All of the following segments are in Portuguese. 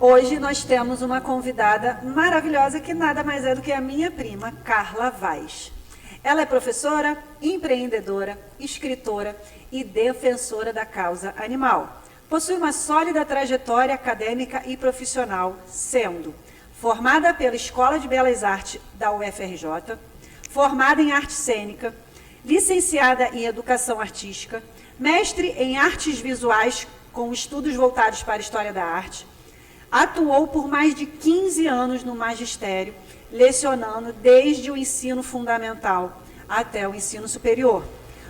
Hoje nós temos uma convidada maravilhosa que nada mais é do que a minha prima, Carla Vaz. Ela é professora, empreendedora, escritora e defensora da causa animal. Possui uma sólida trajetória acadêmica e profissional, sendo formada pela Escola de Belas Artes da UFRJ, formada em arte cênica, licenciada em educação artística, mestre em artes visuais com estudos voltados para a história da arte. Atuou por mais de 15 anos no magistério, lecionando desde o ensino fundamental até o ensino superior.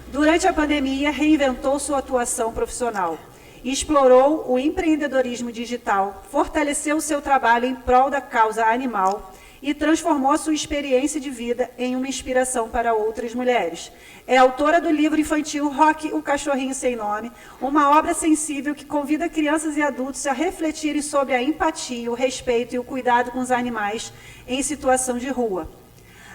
Durante a pandemia, reinventou sua atuação profissional, explorou o empreendedorismo digital, fortaleceu seu trabalho em prol da causa animal e transformou a sua experiência de vida em uma inspiração para outras mulheres. É autora do livro infantil Rock, o Cachorrinho Sem Nome, uma obra sensível que convida crianças e adultos a refletirem sobre a empatia, o respeito e o cuidado com os animais em situação de rua.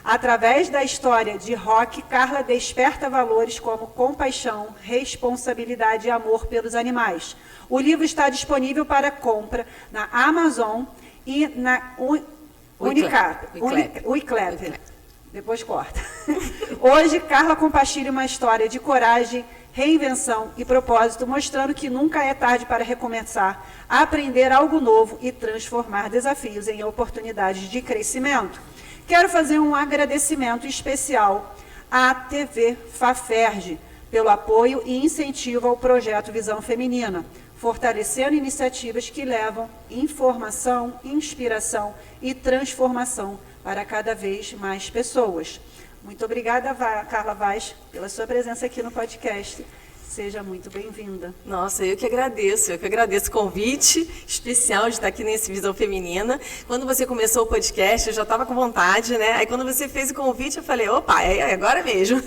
Através da história de Rock, Carla desperta valores como compaixão, responsabilidade e amor pelos animais. O livro está disponível para compra na Amazon e na Unicap. Depois corta. Hoje, Carla compartilha uma história de coragem, reinvenção e propósito, mostrando que nunca é tarde para recomeçar, aprender algo novo e transformar desafios em oportunidades de crescimento. Quero fazer um agradecimento especial à TV Faferj pelo apoio e incentivo ao projeto Visão Feminina, fortalecendo iniciativas que levam informação, inspiração e transformação para cada vez mais pessoas. Muito obrigada, Carla Vaz, pela sua presença aqui no podcast. Seja muito bem-vinda. Nossa, eu que agradeço o convite especial de estar aqui nesse Visão Feminina. Quando você começou o podcast, eu já estava com vontade, né? Aí quando você fez o convite, eu falei, opa, é agora mesmo.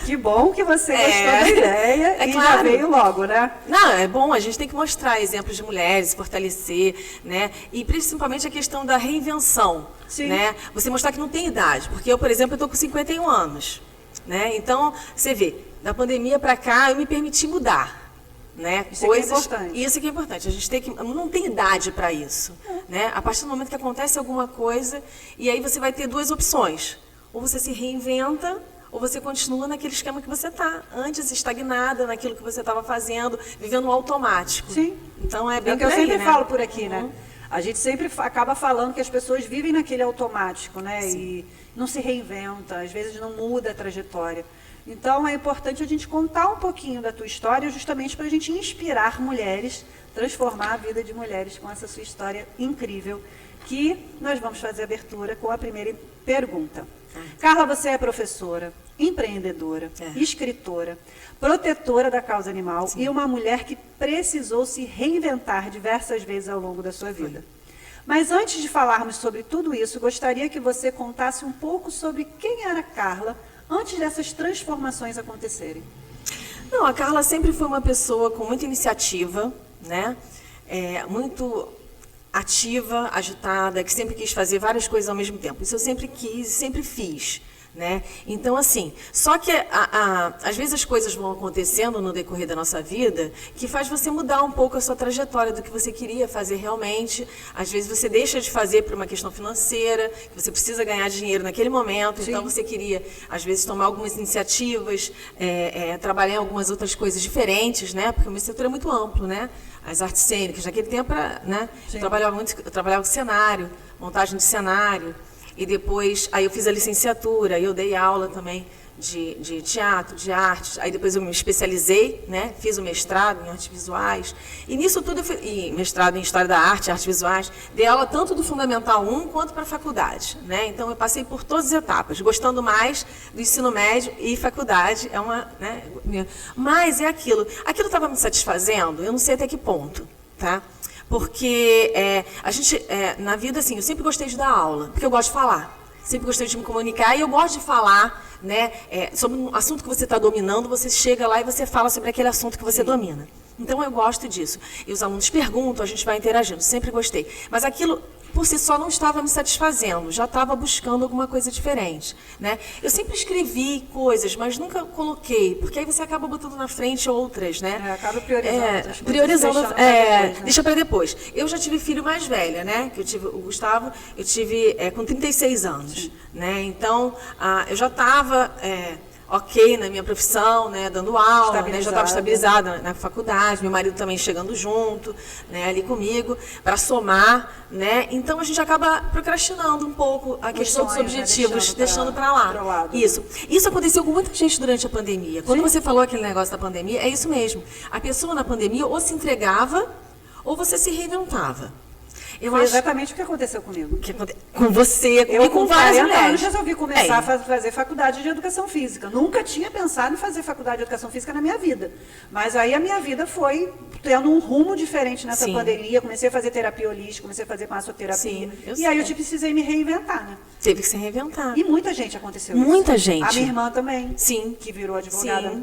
Que bom que você gostou da ideia e claro, já veio logo, né? Não, é bom, a gente tem que mostrar exemplos de mulheres, fortalecer, né? E principalmente a questão da reinvenção, sim, né? Você mostrar que não tem idade, porque eu, por exemplo, estou com 51 anos, né? Então, você vê, da pandemia para cá, eu me permiti mudar, né? Isso que é importante. Isso que é importante. A gente tem que, não tem idade para isso, né? A partir do momento que acontece alguma coisa, e aí você vai ter duas opções. Ou você se reinventa, ou você continua naquele esquema que você está, antes estagnada naquilo que você estava fazendo, vivendo no automático. Sim. Então é bem que eu sempre né? falo por aqui, né? A gente sempre acaba falando que as pessoas vivem naquele automático, né? Sim. E não se reinventa, às vezes não muda a trajetória. Então, é importante a gente contar um pouquinho da tua história, justamente para a gente inspirar mulheres, transformar a vida de mulheres com essa sua história incrível, que nós vamos fazer a abertura com a primeira pergunta. Carla, você é professora, empreendedora, escritora, protetora da causa animal, sim, e uma mulher que precisou se reinventar diversas vezes ao longo da sua vida. Mas antes de falarmos sobre tudo isso, gostaria que você contasse um pouco sobre quem era Carla antes dessas transformações acontecerem. Não, a Carla sempre foi uma pessoa com muita iniciativa, né? Muito ativa, agitada, que sempre quis fazer várias coisas ao mesmo tempo. Isso eu sempre quis, sempre fiz, né? Então, assim, só que às vezes as coisas vão acontecendo no decorrer da nossa vida que faz você mudar um pouco a sua trajetória do que você queria fazer realmente. Às vezes você deixa de fazer por uma questão financeira, que você precisa ganhar dinheiro naquele momento, sim, então você queria, às vezes, tomar algumas iniciativas, trabalhar em algumas outras coisas diferentes, né? Porque o meu setor é muito amplo, né? As artes cênicas, naquele tempo, né? Eu trabalhava com cenário, montagem de cenário. E depois, aí eu fiz a licenciatura, eu dei aula também de teatro, de artes. Aí depois eu me especializei, né? Fiz o mestrado em artes visuais. E nisso tudo, e mestrado em História da Arte, artes visuais. Dei aula tanto do Fundamental 1 quanto para a faculdade, né? Então eu passei por todas as etapas, gostando mais do ensino médio e faculdade. Né? Mas é aquilo. Aquilo estava me satisfazendo, eu não sei até que ponto, tá? Porque a gente, na vida, assim, eu sempre gostei de dar aula, porque eu gosto de falar. Sempre gostei de me comunicar e eu gosto de falar, né, sobre um assunto que você está dominando, você chega lá e você fala sobre aquele assunto que você domina. Então eu gosto disso. E os alunos perguntam, a gente vai interagindo, sempre gostei. Mas aquilo por si só não estava me satisfazendo, já estava buscando alguma coisa diferente, né? Eu sempre escrevi coisas, mas nunca coloquei, porque aí você acaba botando na frente outras, né? Acaba priorizando outras coisas, priorizando, deixando pra depois, né? deixa para depois. Eu já tive filho mais velha, né? Que eu tive o Gustavo, eu tive com 36 anos, né? Então, eu já estava ok na minha profissão, né, dando aula, né, já estava estabilizada na faculdade, meu marido também chegando junto, né, ali comigo, para somar, né, então a gente acaba procrastinando um pouco a questão dos objetivos, né, deixando para lá. Isso aconteceu com muita gente durante a pandemia. Quando você falou aquele negócio da pandemia, é isso mesmo. A pessoa na pandemia ou se entregava ou você se reinventava. Foi exatamente o que aconteceu comigo. Com você e com várias mulheres. Eu resolvi começar a fazer faculdade de educação física. Nunca tinha pensado em fazer faculdade de educação física na minha vida. Mas aí a minha vida foi tendo um rumo diferente nessa pandemia. Comecei a fazer terapia holística, comecei a fazer massoterapia. E aí eu precisei me reinventar, né? Teve que se reinventar. E muita gente aconteceu isso. Muita gente. A minha irmã também. Sim. Que virou advogada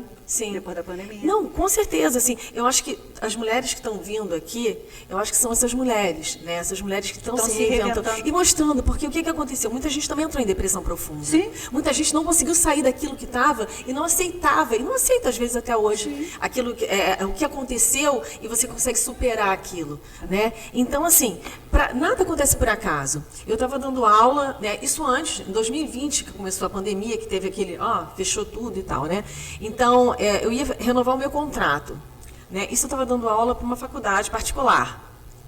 depois da pandemia. Não, com certeza, assim, eu acho que as mulheres que estão vindo aqui, eu acho que são essas mulheres, né? Essas mulheres que estão se reinventando e mostrando, porque o que aconteceu? Muita gente também entrou em depressão profunda. Sim. Muita gente não conseguiu sair daquilo que estava e não aceitava, e não aceita às vezes até hoje aquilo o que aconteceu e você consegue superar aquilo, né? Então, assim, nada acontece por acaso. Eu estava dando aula, né? Isso antes, em 2020, que começou a pandemia, que teve aquele, fechou tudo e tal, né? Então, eu ia renovar o meu contrato, né? Isso eu estava dando aula para uma faculdade particular,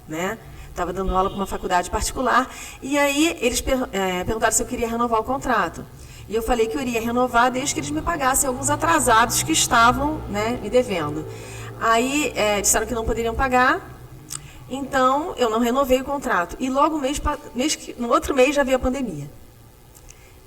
né? Estava dando aula para uma faculdade particular, e aí eles perguntaram se eu queria renovar o contrato. E eu falei que eu iria renovar desde que eles me pagassem alguns atrasados que estavam, né, me devendo. Aí disseram que não poderiam pagar, então eu não renovei o contrato. E logo no outro mês já veio a pandemia.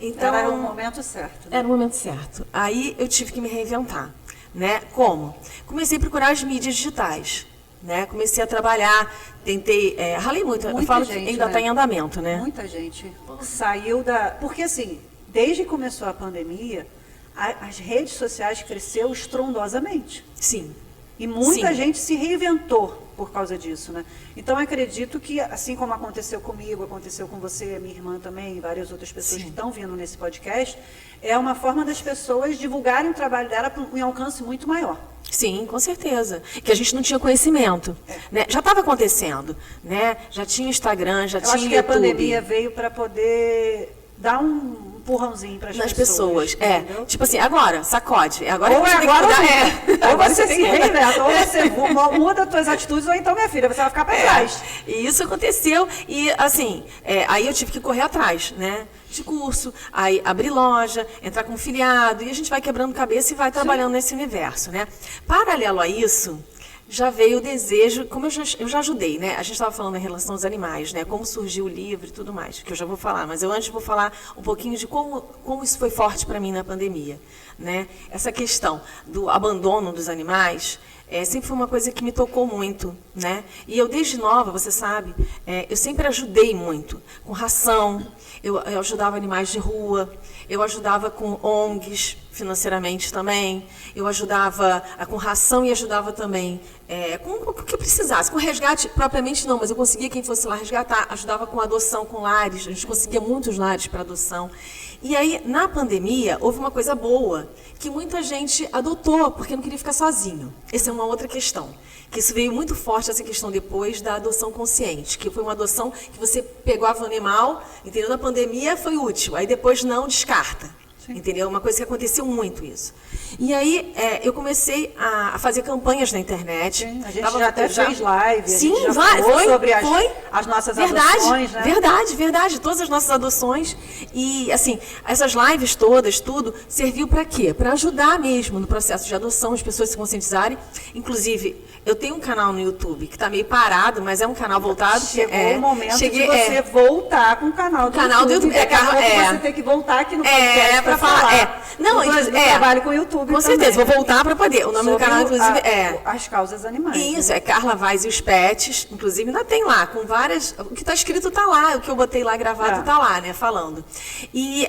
Então, era o momento certo. Né? Era o momento certo. Aí eu tive que me reinventar. Né? Como? Comecei a procurar as mídias digitais. Né? Comecei a trabalhar, tentei, ralei muito. Eu falo que ainda está em andamento, né? Muita gente saiu da... Porque assim, desde que começou a pandemia, as redes sociais cresceu estrondosamente. Sim. E muita gente se reinventou por causa disso, né? Então, eu acredito que, assim como aconteceu comigo, aconteceu com você, minha irmã também, e várias outras pessoas que estão vindo nesse podcast, é uma forma das pessoas divulgarem o trabalho dela para um alcance muito maior. Sim, com certeza. Que a gente não tinha conhecimento. Né? Já estava acontecendo, né? Já tinha Instagram, já tinha YouTube. Eu acho que a pandemia veio para poder dar um empurrãozinho para as pessoas. Tipo assim, agora, sacode. Agora ou você agora ou você se reinventa, ou você muda as suas atitudes, ou então, minha filha, você vai ficar para trás. E isso aconteceu, e assim, aí eu tive que correr atrás, né? De curso, aí abrir loja, entrar com filiado, e a gente vai quebrando cabeça e vai trabalhando nesse universo, né? Paralelo a isso, já veio o desejo, como eu já ajudei, né? A gente estava falando em relação aos animais, né? Como surgiu o livro e tudo mais, que eu já vou falar, mas eu antes vou falar um pouquinho de como isso foi forte para mim na pandemia, né? Essa questão do abandono dos animais sempre foi uma coisa que me tocou muito, né? E eu desde nova, você sabe, eu sempre ajudei muito, com ração, eu ajudava animais de rua, eu ajudava com ONGs financeiramente também, eu ajudava com ração e ajudava também com o que precisasse, com resgate propriamente não, mas eu conseguia quem fosse lá resgatar, ajudava com adoção, com lares, a gente conseguia muitos lares para adoção. E aí, na pandemia, houve uma coisa boa, que muita gente adotou, porque não queria ficar sozinho. Essa é uma outra questão. Que isso veio muito forte, essa questão depois da adoção consciente, que foi uma adoção que você pegava o animal, entendeu? Na pandemia foi útil, aí depois não, descarta. Sim. Entendeu? Uma coisa que aconteceu muito isso. E aí, eu comecei a fazer campanhas na internet. Sim, a gente já até fez live. Sim, a gente já falou sobre as nossas adoções, né? Verdade. Todas as nossas adoções. E, assim, essas lives todas, tudo, serviu para quê? Para ajudar mesmo no processo de adoção, as pessoas se conscientizarem. Inclusive, eu tenho um canal no YouTube que está meio parado, mas é um canal voltado. Chegou o momento de você voltar com o canal do YouTube. Você tem que voltar aqui no podcast para falar. Não, eu trabalho com o YouTube. Com certeza, vou voltar para poder. O nome do canal, inclusive, As causas animais. Isso, é Carla Vaz e os Pets. Inclusive, ainda tem lá, com várias. O que está escrito está lá, o que eu botei lá gravado está lá, né? Falando. E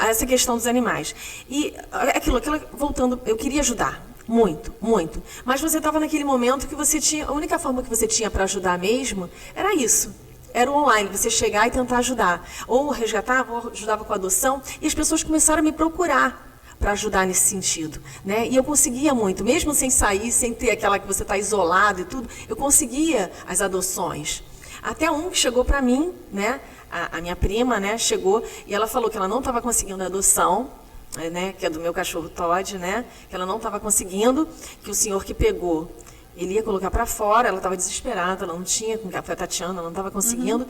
essa questão dos animais. E aquilo, voltando, eu queria ajudar. Muito, muito. Mas você estava naquele momento que você tinha. A única forma que você tinha para ajudar mesmo era isso. era o online, você chegar e tentar ajudar. Ou resgatava, ou ajudava com a adoção, e as pessoas começaram a me procurar para ajudar nesse sentido, né? E eu conseguia muito, mesmo sem sair, sem ter aquela que você está isolado e tudo, eu conseguia as adoções. Até um que chegou para mim, né? A minha prima, né? Chegou e ela falou que ela não estava conseguindo a adoção, né? Que é do meu cachorro Todd, né? Que ela não estava conseguindo, que o senhor que pegou, ele ia colocar para fora, ela estava desesperada, ela não tinha, com a Tatiana, ela não estava conseguindo.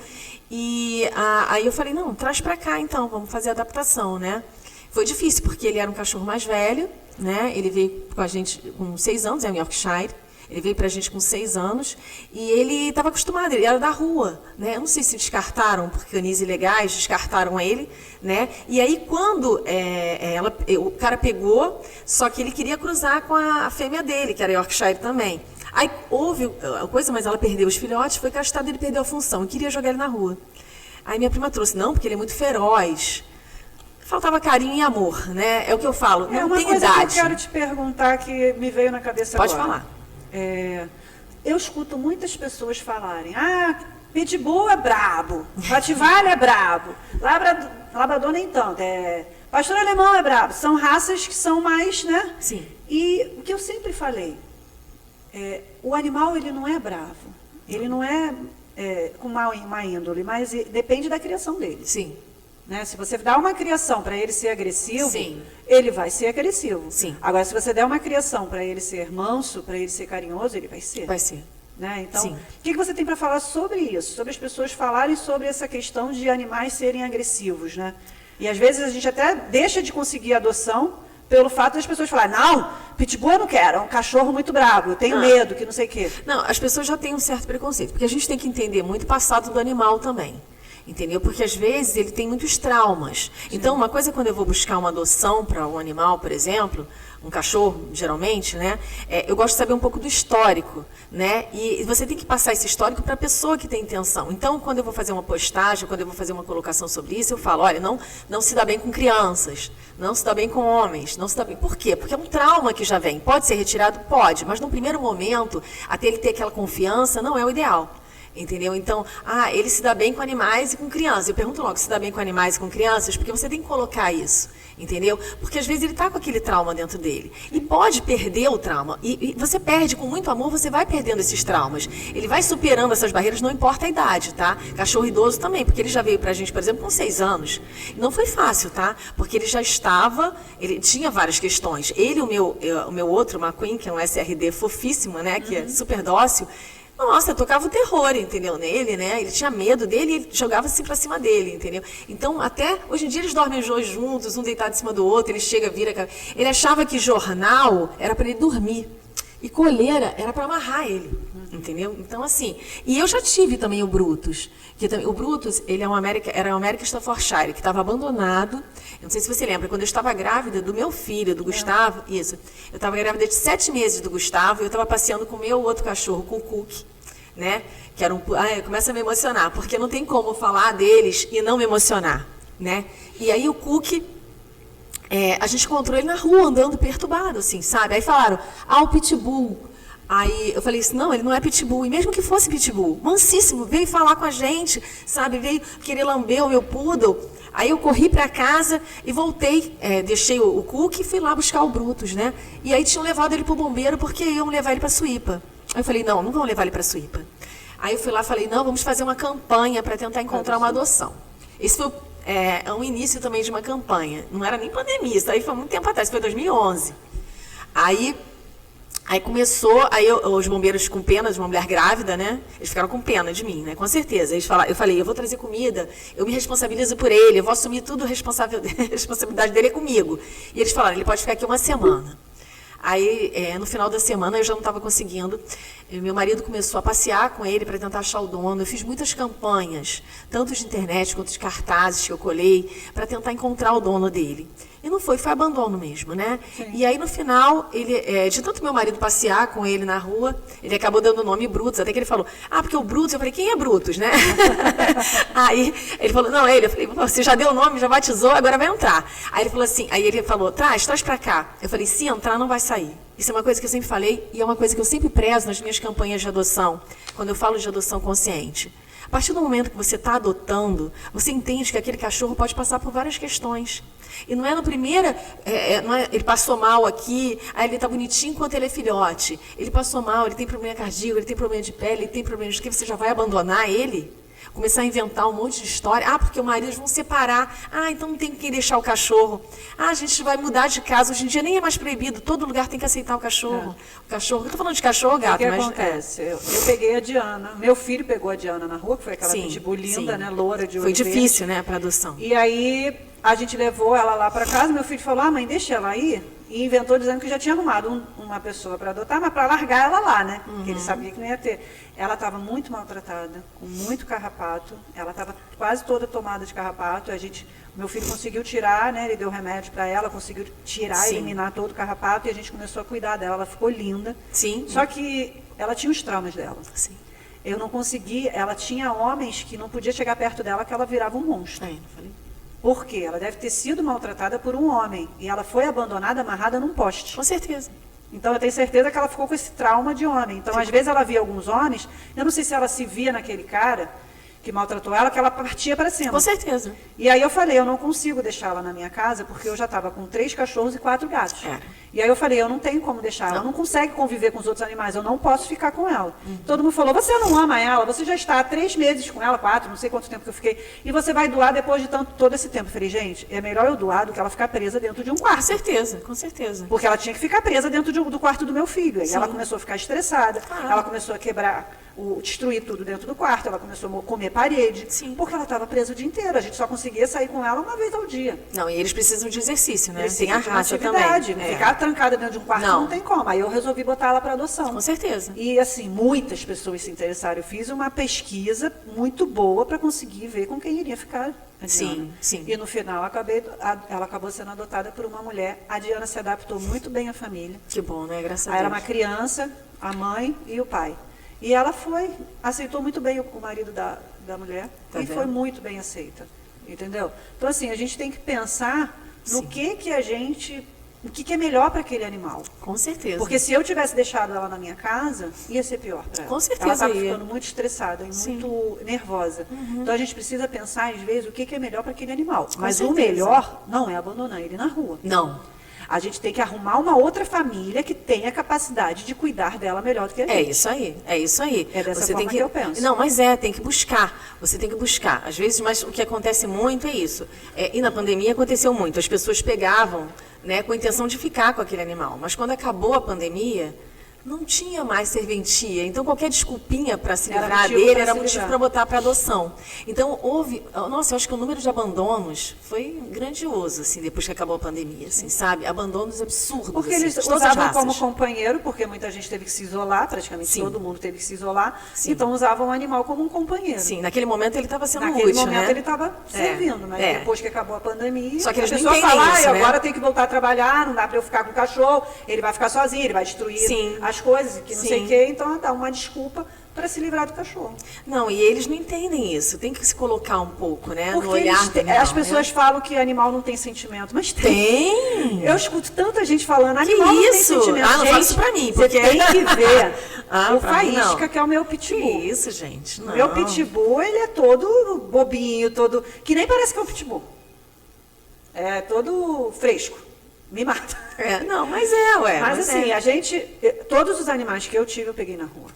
E aí eu falei, não, traz para cá então, vamos fazer a adaptação, né? Foi difícil, porque ele era um cachorro mais velho, né? Ele veio com a gente com 6 anos, é um Yorkshire. Ele veio para a gente com 6 anos e ele estava acostumado, ele era da rua, né? Eu não sei se descartaram, por canis ilegais, descartaram ele, né? E aí quando o cara pegou, só que ele queria cruzar com a fêmea dele, que era Yorkshire também. Aí houve a coisa, mas ela perdeu os filhotes, foi castrado e ele perdeu a função, e queria jogar ele na rua. Aí minha prima trouxe, não, porque ele é muito feroz. Faltava carinho e amor, né? É o que eu falo, não tem idade. É uma coisa que eu quero te perguntar que me veio na cabeça agora. Pode falar. Eu escuto muitas pessoas falarem, Pitbull é brabo, Rottweiler é brabo, Labrador nem tanto, Pastor Alemão é brabo. São raças que são mais, né? Sim. E o que eu sempre falei, o animal ele não é bravo, ele não é com má índole, mas depende da criação dele. Sim. Né? Se você dá uma criação para ele ser agressivo, Sim. ele vai ser agressivo. Sim. Agora, se você der uma criação para ele ser manso, para ele ser carinhoso, ele vai ser. Vai ser. Né? Então, Sim. o que você tem para falar sobre isso? Sobre as pessoas falarem sobre essa questão de animais serem agressivos, né? E às vezes a gente até deixa de conseguir adoção pelo fato das pessoas falarem, não, pitbull eu não quero, é um cachorro muito bravo, eu tenho medo, que não sei o quê. Não, as pessoas já têm um certo preconceito, porque a gente tem que entender muito o passado do animal também. Entendeu? Porque às vezes ele tem muitos traumas. Sim. Então, uma coisa é quando eu vou buscar uma adoção para um animal, por exemplo, um cachorro, geralmente, né? Eu gosto de saber um pouco do histórico, né? E você tem que passar esse histórico para a pessoa que tem intenção. Então, quando eu vou fazer uma postagem, quando eu vou fazer uma colocação sobre isso, eu falo, olha, não se dá bem com crianças, não se dá bem com homens, não se dá bem. Por quê? Porque é um trauma que já vem. Pode ser retirado? Pode, mas no primeiro momento, até ele ter aquela confiança, não é o ideal. Entendeu? Então, ele se dá bem com animais e com crianças. Eu pergunto logo, se dá bem com animais e com crianças? Porque você tem que colocar isso, entendeu? Porque às vezes ele está com aquele trauma dentro dele. E pode perder o trauma. E você perde, com muito amor, você vai perdendo esses traumas. Ele vai superando essas barreiras, não importa a idade, tá? Cachorro idoso também, porque ele já veio pra gente, por exemplo, com 6 anos. Não foi fácil, tá? Porque ele já ele tinha várias questões. Ele, o meu outro, o McQueen, que é um SRD fofíssimo, né? Que é super dócil. Nossa, eu tocava o terror, entendeu? Nele, né? Ele tinha medo dele e ele jogava assim pra cima dele, entendeu? Então, até hoje em dia eles dormem os dois juntos, um deitado em cima do outro, ele chega, vira... Ele achava que jornal era para ele dormir e coleira era para amarrar ele, entendeu? Então, assim... E eu já tive também o Brutus. O Brutus, ele era um American Staffordshire, que estava abandonado. Eu não sei se você lembra, quando eu estava grávida do meu filho, do Gustavo, isso. Eu estava grávida de 7 meses do Gustavo, e eu estava passeando com o meu outro cachorro, com o Cook, né? Que era começa a me emocionar, porque não tem como falar deles e não me emocionar, né? E aí o Cook, a gente encontrou ele na rua, andando perturbado, assim, sabe? Aí falaram, o Pitbull. Aí eu falei assim, não, ele não é pitbull. E mesmo que fosse pitbull, mansíssimo, veio falar com a gente, sabe? Veio querer lamber o meu poodle. Aí eu corri para casa e voltei, deixei o Cook e fui lá buscar o Brutus, né? E aí tinham levado ele pro bombeiro porque iam levar ele para Suípa. Aí eu falei, não vão levar ele para Suípa. Aí eu fui lá e falei, não, vamos fazer uma campanha para tentar encontrar uma adoção. Esse foi um início também de uma campanha. Não era nem pandemia, isso aí foi muito tempo atrás, foi 2011. Aí começou, os bombeiros com pena de uma mulher grávida, né? Eles ficaram com pena de mim, né? Com certeza. Eu falei, eu vou trazer comida, eu me responsabilizo por ele, eu vou assumir tudo, a responsabilidade dele é comigo. E eles falaram, ele pode ficar aqui 1 semana. Aí, no final da semana, eu já não estava conseguindo. Meu marido começou a passear com ele para tentar achar o dono. Eu fiz muitas campanhas, tanto de internet quanto de cartazes que eu colhei, para tentar encontrar o dono dele. E não foi abandono mesmo, né? Sim. E aí, no final, de tanto meu marido passear com ele na rua, ele acabou dando o nome Brutus, até que ele falou, porque o Brutus, eu falei, quem é Brutus, né? Aí ele falou, não, eu falei, você já deu o nome, já batizou, agora vai entrar. Aí ele falou assim, ele falou, traz pra cá. Eu falei, se entrar, não vai sair. Isso é uma coisa que eu sempre falei, e é uma coisa que eu sempre prezo nas minhas campanhas de adoção, quando eu falo de adoção consciente. A partir do momento que você está adotando, você entende que aquele cachorro pode passar por várias questões. E não é no primeiro, ele passou mal aqui, aí ele está bonitinho enquanto ele é filhote. Ele passou mal, ele tem problema cardíaco, ele tem problema de pele, ele tem problema de que você já vai abandonar ele? Começar a inventar um monte de história. Ah, porque o marido vão separar. Ah, então não tem quem deixar o cachorro. Ah, a gente vai mudar de casa. Hoje em dia nem é mais proibido. Todo lugar tem que aceitar o cachorro. O cachorro. Eu estou falando de cachorro, gato, o que mas... acontece? Eu peguei a Diana. Meu filho pegou a Diana na rua, que foi aquela pitbull linda, né? Loura de olho Foi verde. difícil, né, para adoção. E aí a gente levou ela lá para casa. Meu filho falou, mãe, deixa ela aí. E inventou dizendo que já tinha arrumado uma pessoa para adotar, mas para largar ela lá, né? Porque ele sabia que não ia ter. Ela estava muito maltratada, com muito carrapato. Ela estava quase toda tomada de carrapato. Meu filho conseguiu tirar, né? Ele deu remédio para ela, conseguiu tirar, eliminar todo o carrapato. E a gente começou a cuidar dela. Ela ficou linda. Sim. Só que ela tinha os traumas dela. Sim. Eu não consegui. Ela tinha homens que não podia chegar perto dela, que ela virava um monstro. Não falei. Por quê? Ela deve ter sido maltratada por um homem. E ela foi abandonada, amarrada num poste. Com certeza. Então, eu tenho certeza que ela ficou com esse trauma de homem. Então, às vezes, ela via alguns homens, eu não sei se ela se via naquele cara que maltratou ela, que ela partia para cima. Com certeza. E aí eu falei, eu não consigo deixá-la na minha casa, porque eu já estava com 3 cachorros e 4 gatos. E aí eu falei, eu não tenho como deixar, ela não consegue conviver com os outros animais, eu não posso ficar com ela. Todo mundo falou, você não ama ela, você já está há 3 meses com ela, 4, não sei quanto tempo que eu fiquei, e você vai doar depois de todo esse tempo. Eu falei, gente, é melhor eu doar do que ela ficar presa dentro de um quarto. Com certeza, com certeza. Porque ela tinha que ficar presa dentro do quarto do meu filho. Aí ela começou a ficar estressada, ela começou a destruir tudo dentro do quarto, ela começou a comer parede, porque ela estava presa o dia inteiro. A gente só conseguia sair com ela uma vez ao dia. Não, e eles precisam de exercício, né? Tem a raça também. Ficar trancada dentro de um quarto não tem como. Aí eu resolvi botar ela para adoção. Com certeza. E assim, muitas pessoas se interessaram. Eu fiz uma pesquisa muito boa para conseguir ver com quem iria ficar a Diana. Sim, sim. E no final ela acabou sendo adotada por uma mulher. A Diana se adaptou muito bem à família. Que bom, né? Graças a Deus. Aí era uma criança, a mãe e o pai. E ela aceitou muito bem o marido da mulher foi muito bem aceita, entendeu? Então, assim, a gente tem que pensar no que é melhor para aquele animal. Com certeza. Porque se eu tivesse deixado ela na minha casa, ia ser pior para ela. Com certeza. Ela estava ficando muito estressada e muito nervosa. Então, a gente precisa pensar, às vezes, o que é melhor para aquele animal. Mas o melhor não é abandonar ele na rua. Não. A gente tem que arrumar uma outra família que tenha capacidade de cuidar dela melhor do que a gente. É isso aí. É dessa forma que eu penso. Não, mas tem que buscar. Você tem que buscar. Às vezes, mas o que acontece muito é isso. E na pandemia aconteceu muito. As pessoas pegavam, né, com a intenção de ficar com aquele animal. Mas quando acabou a pandemia, não tinha mais serventia. Então, qualquer desculpinha para se livrar dele era motivo para botar para adoção. Então, eu acho que o número de abandonos foi grandioso, assim, depois que acabou a pandemia, assim, sabe? Abandonos absurdos. Porque assim, eles usavam como companheiro, porque muita gente teve que se isolar, praticamente todo mundo teve que se isolar. Então, usavam o animal como um companheiro. Sim, naquele momento ele estava sendo útil, Naquele momento ele estava servindo, mas depois que acabou a pandemia, só que eles a pessoa fala, agora né? tem que voltar a trabalhar, não dá para eu ficar com o cachorro, ele vai ficar sozinho, ele vai destruir as coisas, que não sei o quê, então dá uma desculpa para se livrar do cachorro. Não, e eles não entendem isso, tem que se colocar um pouco, né, porque no olhar do animal, as pessoas falam que animal não tem sentimento, mas tem. Eu escuto tanta gente falando, animal não tem sentimento. Não fala isso pra mim, porque você tem que ver o Faísca, que é o meu Que pitbull. isso, gente, não. O meu pitbull, ele é todo bobinho, que nem parece que é um pitbull. É todo fresco. Me mata. Não, mas Mas assim, todos os animais que eu tive, eu peguei na rua.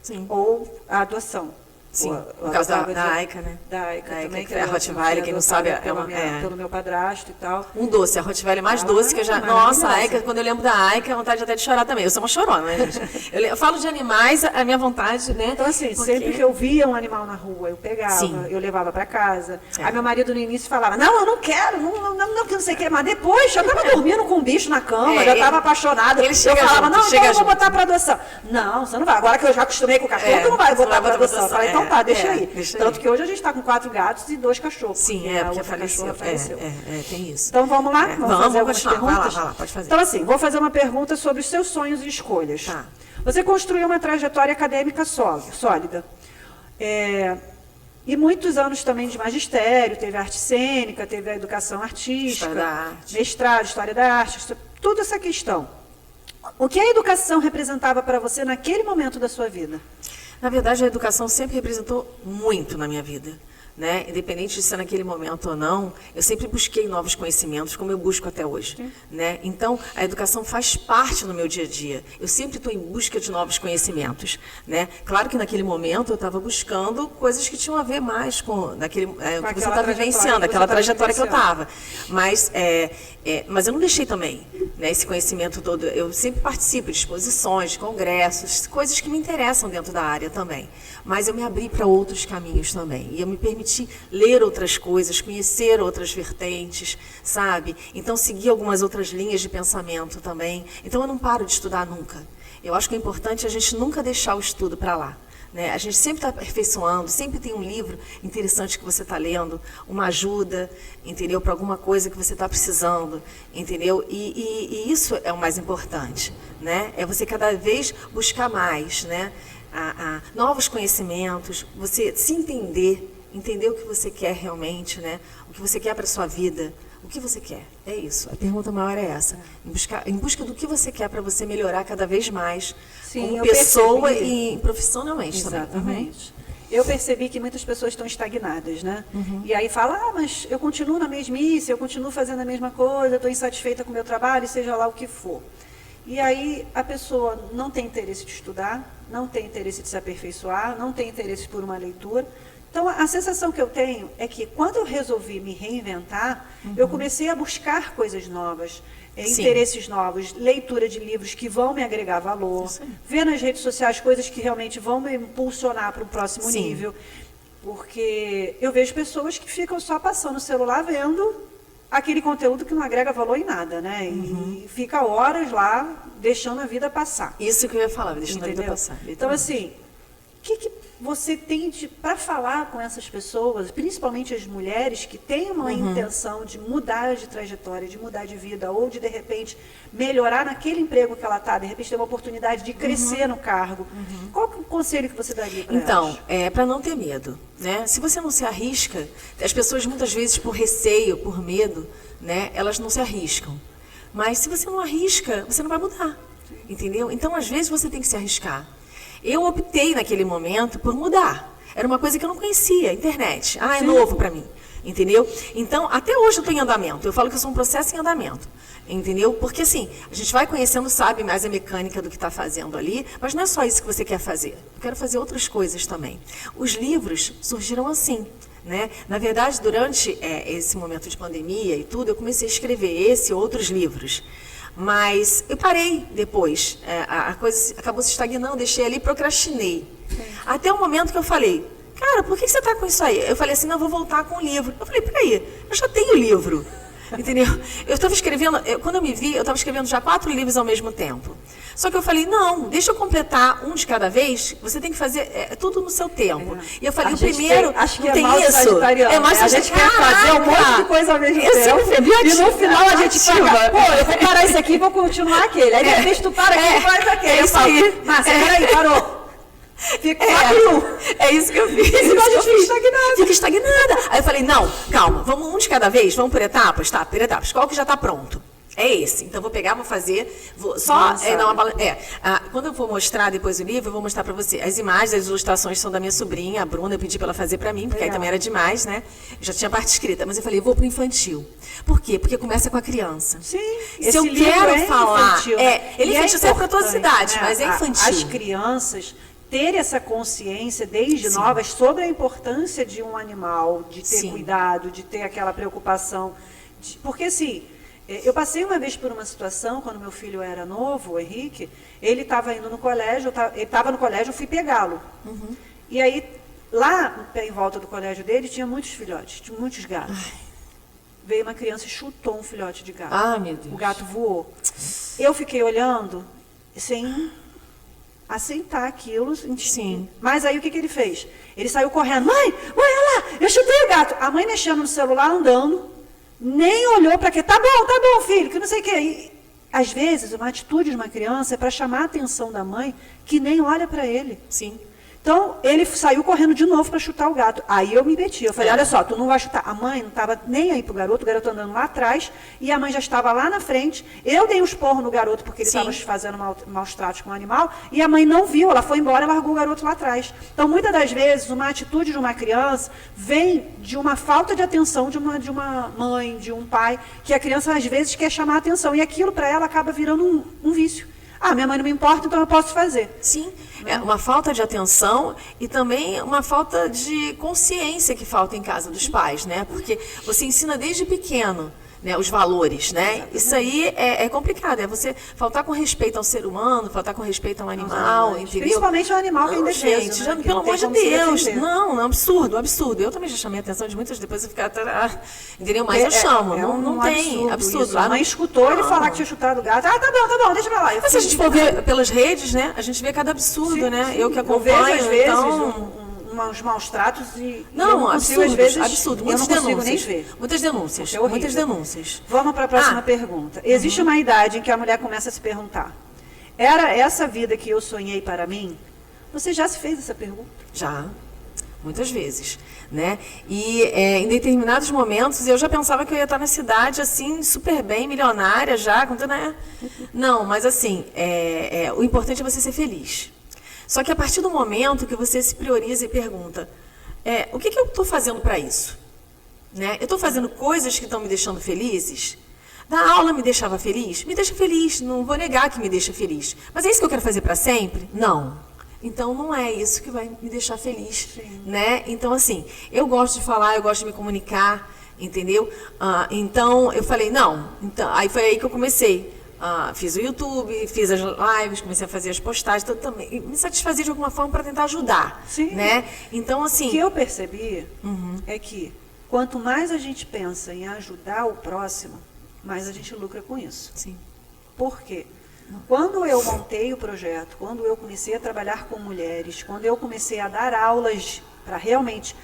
Sim. Ou a adoção. Sim, por causa da Aika, né? Da Aika também. Que é a Rottweiler, quem não sabe, pelo meu padrasto e tal. Um doce, a Rottweiler mais doce que eu já... Nossa, a Aika, quando eu lembro da Aika, a vontade até de chorar também. Eu sou uma chorona, né, gente? Eu falo de animais, a minha vontade, né? Então, assim, sempre que eu via um animal na rua, eu pegava, eu levava para casa. Aí meu marido no início falava, não, eu não quero, não sei o que, mas depois já estava dormindo com um bicho na cama, já estava apaixonada. Eu falava, não, então eu vou botar para adoção. Não, você não vai. Agora que eu já acostumei com o cachorro, tu não vai botar para adoção. Eu falei, então tá, deixa aí. Tanto que hoje a gente está com 4 gatos e 2 cachorros. Sim, porque faleceu. Tem isso. Então vamos lá? Vamos fazer algumas perguntas? Vai lá, pode fazer. Então assim, vou fazer uma pergunta sobre os seus sonhos e escolhas. Tá. Você construiu uma trajetória acadêmica sólida. E muitos anos também de magistério, teve arte cênica, teve a educação artística, História da arte. mestrado, história da arte, tudo essa questão. O que a educação representava para você naquele momento da sua vida? Na verdade, a educação sempre representou muito na minha vida. Né? Independente de ser naquele momento ou não, eu sempre busquei novos conhecimentos, como eu busco até hoje. Né? Então, a educação faz parte do meu dia a dia. Eu sempre estou em busca de novos conhecimentos. Né? Claro que naquele momento eu estava buscando coisas que tinham a ver mais com o que você está vivenciando, aquela trajetória que eu estava. Mas eu não deixei também, né, esse conhecimento todo. Eu sempre participo de exposições, de congressos, coisas que me interessam dentro da área também. Mas eu me abri para outros caminhos também. E eu me permiti ler outras coisas, conhecer outras vertentes, sabe? Então, seguir algumas outras linhas de pensamento também. Então, eu não paro de estudar nunca. Eu acho que é importante a gente nunca deixar o estudo para lá. Né? A gente sempre está aperfeiçoando, sempre tem um livro interessante que você está lendo, uma ajuda, entendeu? Para alguma coisa que você está precisando, entendeu? E isso é o mais importante, né? É você cada vez buscar mais, né? Novos conhecimentos, você se entender o que você quer realmente, né? O que você quer para a sua vida, o que você quer. É isso, a pergunta maior é essa. Em busca do que você quer para você melhorar cada vez mais, como pessoa e profissionalmente também. Exatamente. Eu percebi que muitas pessoas estão estagnadas, né? E aí fala, mas eu continuo na mesmice, eu continuo fazendo a mesma coisa, estou insatisfeita com o meu trabalho, seja lá o que for. E aí a pessoa não tem interesse de estudar, não tem interesse de se aperfeiçoar, não tem interesse por uma leitura. Então, a sensação que eu tenho é que quando eu resolvi me reinventar, eu comecei a buscar coisas novas, interesses novos, leitura de livros que vão me agregar valor, ver nas redes sociais coisas que realmente vão me impulsionar para um próximo nível. Porque eu vejo pessoas que ficam só passando o celular vendo aquele conteúdo que não agrega valor em nada, né? E fica horas lá deixando a vida passar. Isso que eu ia falar, deixando a vida passar. Então, assim, o que você tem para falar com essas pessoas, principalmente as mulheres que têm uma intenção de mudar de trajetória, de mudar de vida, ou de repente, melhorar naquele emprego que ela está, de repente ter uma oportunidade de crescer no cargo. Qual que é o conselho que você daria para elas? Então, para não ter medo, né? Se você não se arrisca, as pessoas muitas vezes por receio, por medo, né, elas não se arriscam. Mas se você não arrisca, você não vai mudar, entendeu? Então, às vezes, você tem que se arriscar. Eu optei naquele momento por mudar. Era uma coisa que eu não conhecia, internet. É novo para mim, entendeu? Então, até hoje eu estou em andamento. Eu falo que eu sou um processo em andamento, entendeu? Porque assim, a gente vai conhecendo, sabe mais a mecânica do que está fazendo ali, mas não é só isso que você quer fazer. Eu quero fazer outras coisas também. Os livros surgiram assim. Né? Na verdade, durante esse momento de pandemia e tudo, eu comecei a escrever esse e outros livros. Mas eu parei depois, a coisa acabou se estagnando, deixei ali e procrastinei. Até o momento que eu falei, cara, por que você está com isso aí? Eu falei assim, não, vou voltar com o livro. Eu falei, peraí, eu já tenho livro, entendeu? Eu estava escrevendo, quando eu me vi, eu estava escrevendo já 4 livros ao mesmo tempo. Só que eu falei, não, deixa eu completar um de cada vez, você tem que fazer tudo no seu tempo. E eu falei, o primeiro, acho que não tem mal isso. É mais a gente quer fazer um monte de coisa ao mesmo tempo. E no final a gente fala, pô, eu vou parar isso aqui e vou continuar aquele. Aí de repente tu para aqui e faz aquele. Isso aí. Márcia, peraí, parou. Fica É isso que eu fiz. Senão a gente fica estagnada. Fica estagnada. Aí eu falei, não, calma, vamos um de cada vez, vamos por etapas? Tá, por etapas. Qual que já está pronto? É esse. Então, vou pegar, vou fazer, quando eu vou mostrar depois o livro, eu vou mostrar para você. As imagens, as ilustrações são da minha sobrinha, a Bruna, eu pedi para ela fazer para mim, porque aí também era demais, né? Eu já tinha parte escrita, mas eu falei, vou para o infantil. Por quê? Porque começa com a criança. Sim. Se eu quero falar... Infantil, ele é infantil serve para todas as idades, né? mas é infantil. As crianças terem essa consciência desde novas sobre a importância de um animal, de ter cuidado, de ter aquela preocupação. Porque, assim... Eu passei uma vez por uma situação, quando meu filho era novo, o Henrique, ele estava indo no colégio, ele estava no colégio, eu fui pegá-lo. E aí, lá em volta do colégio dele, tinha muitos filhotes, tinha muitos gatos. Veio uma criança e chutou um filhote de gato. Meu Deus. O gato voou. Eu fiquei olhando, sem aceitar aquilo. Sim. Mas aí o que ele fez? Ele saiu correndo, mãe, olha lá, eu chutei o gato. A mãe mexendo no celular, andando. Nem olhou para quê? Tá bom, filho, que não sei o quê. E, às vezes, uma atitude de uma criança é para chamar a atenção da mãe que nem olha para ele. Sim. Então, ele saiu correndo de novo para chutar o gato. Aí eu me meti. Eu falei, olha só, tu não vai chutar. A mãe não estava nem aí pro garoto, o garoto andando lá atrás, e a mãe já estava lá na frente. Eu dei um esporro no garoto, porque ele estava fazendo maus tratos com o animal, e a mãe não viu, ela foi embora e largou o garoto lá atrás. Então, muitas das vezes, uma atitude de uma criança vem de uma falta de atenção de uma mãe, de um pai, que a criança, às vezes, quer chamar a atenção. E aquilo, para ela, acaba virando um vício. Ah, minha mãe não me importa, então eu posso fazer. Sim, é uma falta de atenção e também uma falta de consciência que falta em casa dos pais, né? Porque você ensina desde pequeno, né, os valores, né? Exatamente. Isso aí é complicado, é você faltar com respeito ao ser humano, faltar com respeito ao animal, entendeu? Principalmente ao animal que é indefeso, gente, né? já, Que pelo não tem amor de como se Deus, defender. não, absurdo. Eu também já chamei a atenção de muitas, depois eu ficar, entendeu? Mas eu chamo, não tem, absurdo. Isso. A mãe escutou ele falar que tinha chutado o gato. Ah, tá bom, deixa pra lá. Mas se a gente for ver pelas redes, né, a gente vê cada absurdo, né? Eu que acompanho, eu vejo, às vezes, então... uns maus tratos e Não, eu não consigo, absurdo, às vezes, absurdo. eu Muitas não consigo nem denúncias. ver. Muitas denúncias. É horrível. Muitas denúncias. Vamos para a próxima pergunta. Existe uma idade em que a mulher começa a se perguntar: era essa vida que eu sonhei para mim? Você já se fez essa pergunta? Já, muitas vezes, né? E em determinados momentos eu já pensava que eu ia estar na cidade assim, super bem, milionária já, com tudo, né? Não, mas assim, o importante é você ser feliz. Só que a partir do momento que você se prioriza e pergunta, o que eu estou fazendo para isso? Né? Eu estou fazendo coisas que estão me deixando felizes? Dar aula me deixava feliz? Me deixa feliz, não vou negar que me deixa feliz. Mas é isso que eu quero fazer para sempre? Não. Então, não é isso que vai me deixar feliz. Né? Então, assim, eu gosto de falar, eu gosto de me comunicar, entendeu? Então, eu falei, não. Então, aí foi aí que eu comecei. Fiz o YouTube, fiz as lives, comecei a fazer as postagens, então, também me satisfazia de alguma forma para tentar ajudar. Sim. Né? Então, assim... O que eu percebi é que quanto mais a gente pensa em ajudar o próximo, mais a gente lucra com isso. Sim. Por quê? Quando eu montei o projeto, quando eu comecei a trabalhar com mulheres, quando eu comecei a dar aulas para realmente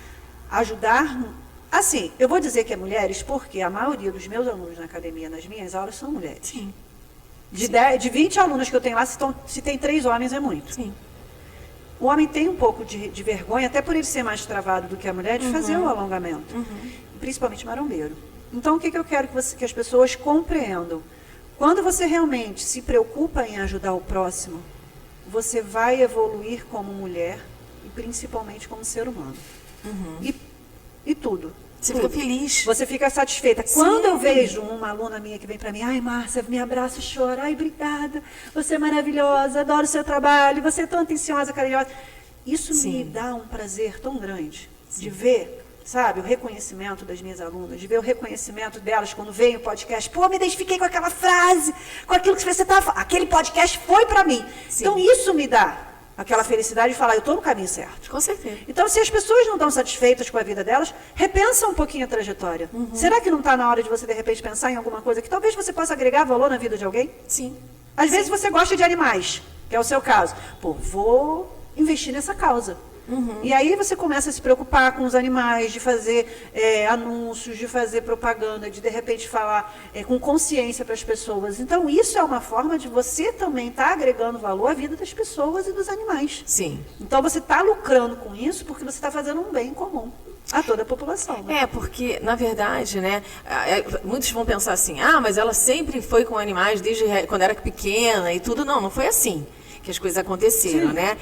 ajudar... Assim, eu vou dizer que é mulheres porque a maioria dos meus alunos na academia, nas minhas aulas, são mulheres. Sim. De 20 alunos que eu tenho lá, se tem 3 homens, é muito. Sim. O homem tem um pouco de vergonha, até por ele ser mais travado do que a mulher, de fazer o alongamento. Principalmente marombeiro. Então, o que eu quero que as pessoas compreendam? Quando você realmente se preocupa em ajudar o próximo, você vai evoluir como mulher e principalmente como ser humano. E tudo. Você fica feliz. Você fica satisfeita. Sim. Quando eu vejo uma aluna minha que vem para mim, ai, Márcia, me abraça e chora, ai, obrigada, você é maravilhosa, adoro o seu trabalho, você é tão atenciosa, carinhosa. Isso me dá um prazer tão grande de ver, sabe, o reconhecimento das minhas alunas, de ver o reconhecimento delas quando veem o podcast. Pô, me identifiquei com aquela frase, com aquilo que você estava falando. Aquele podcast foi para mim. Sim. Então, isso me dá aquela felicidade de falar, eu estou no caminho certo. Com certeza. Então, se as pessoas não estão satisfeitas com a vida delas, repensa um pouquinho a trajetória. Será que não está na hora de você, de repente, pensar em alguma coisa que talvez você possa agregar valor na vida de alguém? Sim. Às vezes você gosta de animais, que é o seu caso. Pô, vou investir nessa causa. E aí você começa a se preocupar com os animais, de fazer anúncios, de fazer propaganda, de repente falar com consciência para as pessoas. Então, isso é uma forma de você também estar agregando valor à vida das pessoas e dos animais. Sim. Então, você está lucrando com isso porque você está fazendo um bem comum a toda a população. Né? Porque, na verdade, né, muitos vão pensar assim, mas ela sempre foi com animais desde quando era pequena e tudo. Não foi assim que as coisas aconteceram, né?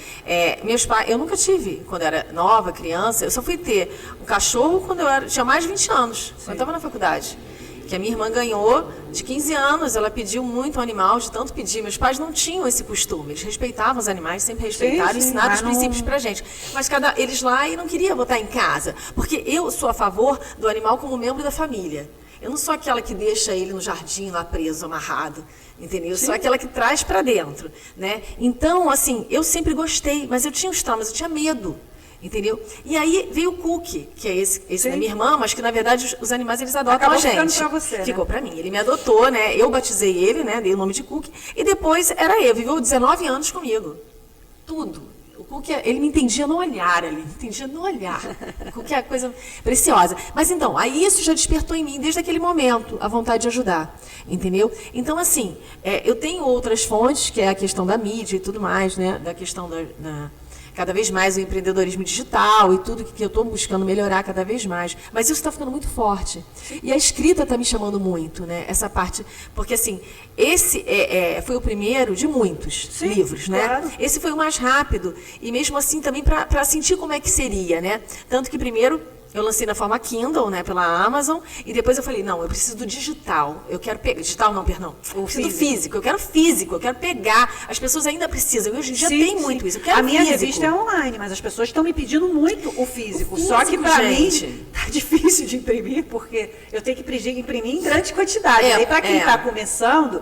Meus pais, eu nunca tive, quando era nova, criança, eu só fui ter um cachorro quando tinha mais de 20 anos, quando eu estava na faculdade. Que a minha irmã ganhou de 15 anos, ela pediu muito um animal, de tanto pedir. Meus pais não tinham esse costume, eles respeitavam os animais, sempre respeitaram, ensinaram os princípios pra gente. Mas eles lá e não queriam botar em casa, porque eu sou a favor do animal como membro da família. Eu não sou aquela que deixa ele no jardim lá preso, amarrado, entendeu? Eu sou aquela que traz para dentro, né? Então, assim, eu sempre gostei, mas eu tinha os traumas, eu tinha medo, entendeu? E aí veio o Cookie, que é esse da minha irmã, mas que, na verdade, os animais, eles adotam Acabou a gente. ficando pra você, ficou para mim. Ele me adotou, né? Eu batizei ele, né? Dei o nome de Cookie. E depois era eu, viveu 19 anos comigo. Tudo. O Cookie, ele me entendia no olhar, ele me entendia no olhar. O Cookie é coisa preciosa. Mas então, aí isso já despertou em mim, desde aquele momento, a vontade de ajudar, entendeu? Então, assim, eu tenho outras fontes, que é a questão da mídia e tudo mais, né? Da questão cada vez mais o empreendedorismo digital e tudo que eu estou buscando melhorar cada vez mais. Mas isso está ficando muito forte. E a escrita está me chamando muito, né? Essa parte, porque assim, esse foi o primeiro de muitos livros, né? Claro. Esse foi o mais rápido e mesmo assim também para sentir como é que seria, né? Tanto que primeiro eu lancei na forma Kindle, né, pela Amazon, e depois eu falei, não, eu preciso do digital. Eu quero pegar. Digital não, perdão. Eu preciso do físico. Eu quero físico, eu quero pegar. As pessoas ainda precisam. Hoje em dia tem muito isso. Eu quero a minha físico. revista é online, mas as pessoas estão me pedindo muito o físico. Só que para mim tá difícil de imprimir, porque eu tenho que imprimir em grande quantidade. Aí para quem está começando,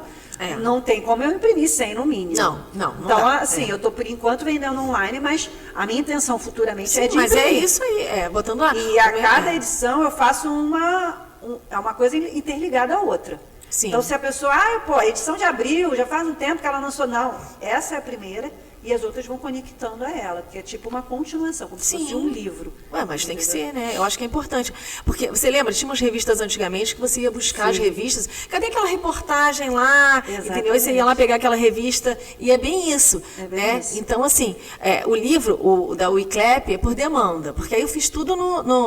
não tem como eu imprimir 100 no mínimo. Não então, dá. assim, eu estou por enquanto vendendo online, mas a minha intenção futuramente é de mas imprimir. é isso aí, botando lá. E a cada edição eu faço uma coisa interligada à outra. Sim. Então, se a pessoa, a edição de abril, já faz um tempo que ela lançou, não, essa é a primeira, e as outras vão conectando a ela, porque é tipo uma continuação, como se fosse um livro. Mas tem que ser, né? Eu acho que é importante. Porque, você lembra, tinha umas revistas antigamente que você ia buscar as revistas. Cadê aquela reportagem lá? Exatamente. Entendeu? Aí você ia lá pegar aquela revista, e é bem isso. Né? Então, assim, o livro da Wiclap é por demanda, porque aí eu fiz tudo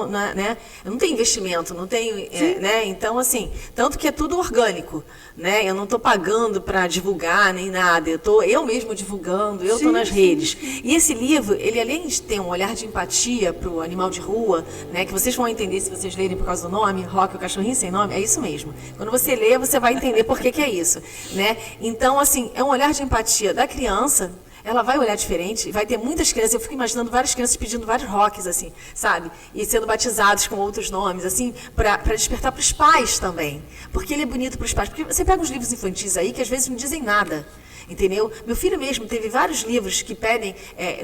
né? Eu não tenho investimento, não tenho, né? Então, assim, tanto que é tudo orgânico, né? Eu não estou pagando para divulgar nem nada, eu mesmo divulgando, eu estou nas redes. E esse livro, ele além de ter um olhar de empatia para o animal de rua, né, que vocês vão entender se vocês lerem por causa do nome, Rock, o cachorrinho sem nome, é isso mesmo. Quando você lê, você vai entender por que é isso. Né? Então, assim, é um olhar de empatia da criança. Ela vai olhar diferente, vai ter muitas crianças, eu fico imaginando várias crianças pedindo vários rocks, assim, sabe? E sendo batizados com outros nomes, assim, para despertar para os pais também. Porque ele é bonito para os pais. Porque você pega uns livros infantis aí que às vezes não dizem nada. Entendeu? Meu filho mesmo teve vários livros que pedem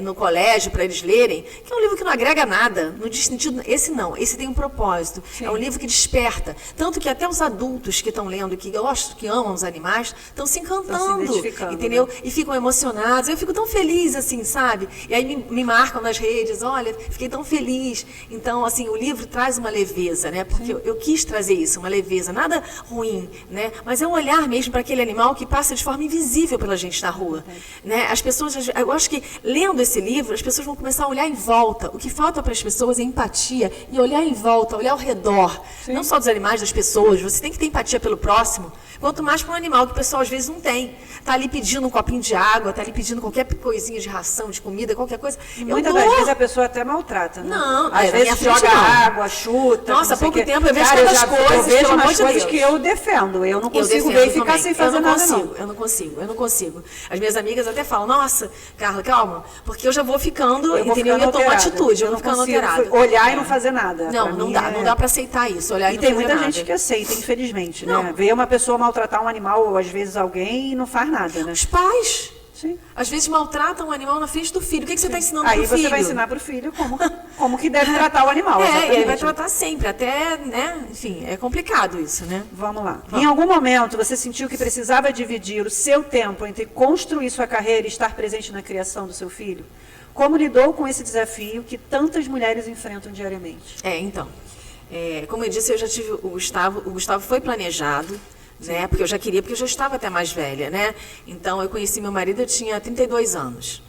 no colégio para eles lerem, que é um livro que não agrega nada, não diz sentido. Esse não, esse tem um propósito. Sim. É um livro que desperta. Tanto que até os adultos que estão lendo, que gostam, que amam os animais, estão se encantando, entendeu? Né? E ficam emocionados. Eu fico tão feliz, assim, sabe? E aí me marcam nas redes, olha, fiquei tão feliz. Então, assim, o livro traz uma leveza, né? Porque eu quis trazer isso, uma leveza, nada ruim, né? Mas é um olhar mesmo para aquele animal que passa de forma invisível pela gente na rua, né? As pessoas, eu acho que lendo esse livro, as pessoas vão começar a olhar em volta. O que falta para as pessoas é empatia e olhar em volta, olhar ao redor, não só dos animais, das pessoas. Você tem que ter empatia pelo próximo, quanto mais para um animal que o pessoal às vezes não tem. Está ali pedindo um copinho de água, está ali pedindo qualquer coisinha de ração, de comida, qualquer coisa. Muitas das vezes a pessoa até maltrata, né? Não, às vezes joga água, chuta. Nossa, há pouco tempo eu vejo tantas coisas, eu vejo umas coisas que eu defendo. Eu não consigo ver e ficar sem fazer nada, não. Eu não consigo. As minhas amigas até falam, nossa, Carla, calma, porque eu já vou ficando, entendeu? Eu tomo atitude, eu vou ficando alterada. Olhar e não fazer nada. Não dá para aceitar isso, olhar e não fazer nada. E tem muita gente que aceita, infelizmente, né? Vê uma pessoa maltratar um animal, ou às vezes alguém, e não faz nada, né? Os pais, sim, às vezes maltratam um animal na frente do filho. O que você está ensinando para o filho? Aí você vai ensinar para o filho como que deve tratar o animal. E ele vai tratar sempre, até, né? Enfim, é complicado isso, né? Vamos lá. Em algum momento você sentiu que precisava dividir o seu tempo entre construir sua carreira e estar presente na criação do seu filho? Como lidou com esse desafio que tantas mulheres enfrentam diariamente? Então, como eu disse, eu já tive o Gustavo foi planejado, né? Porque eu já queria, porque eu já estava até mais velha, né? Então, eu conheci meu marido, eu tinha 32 anos.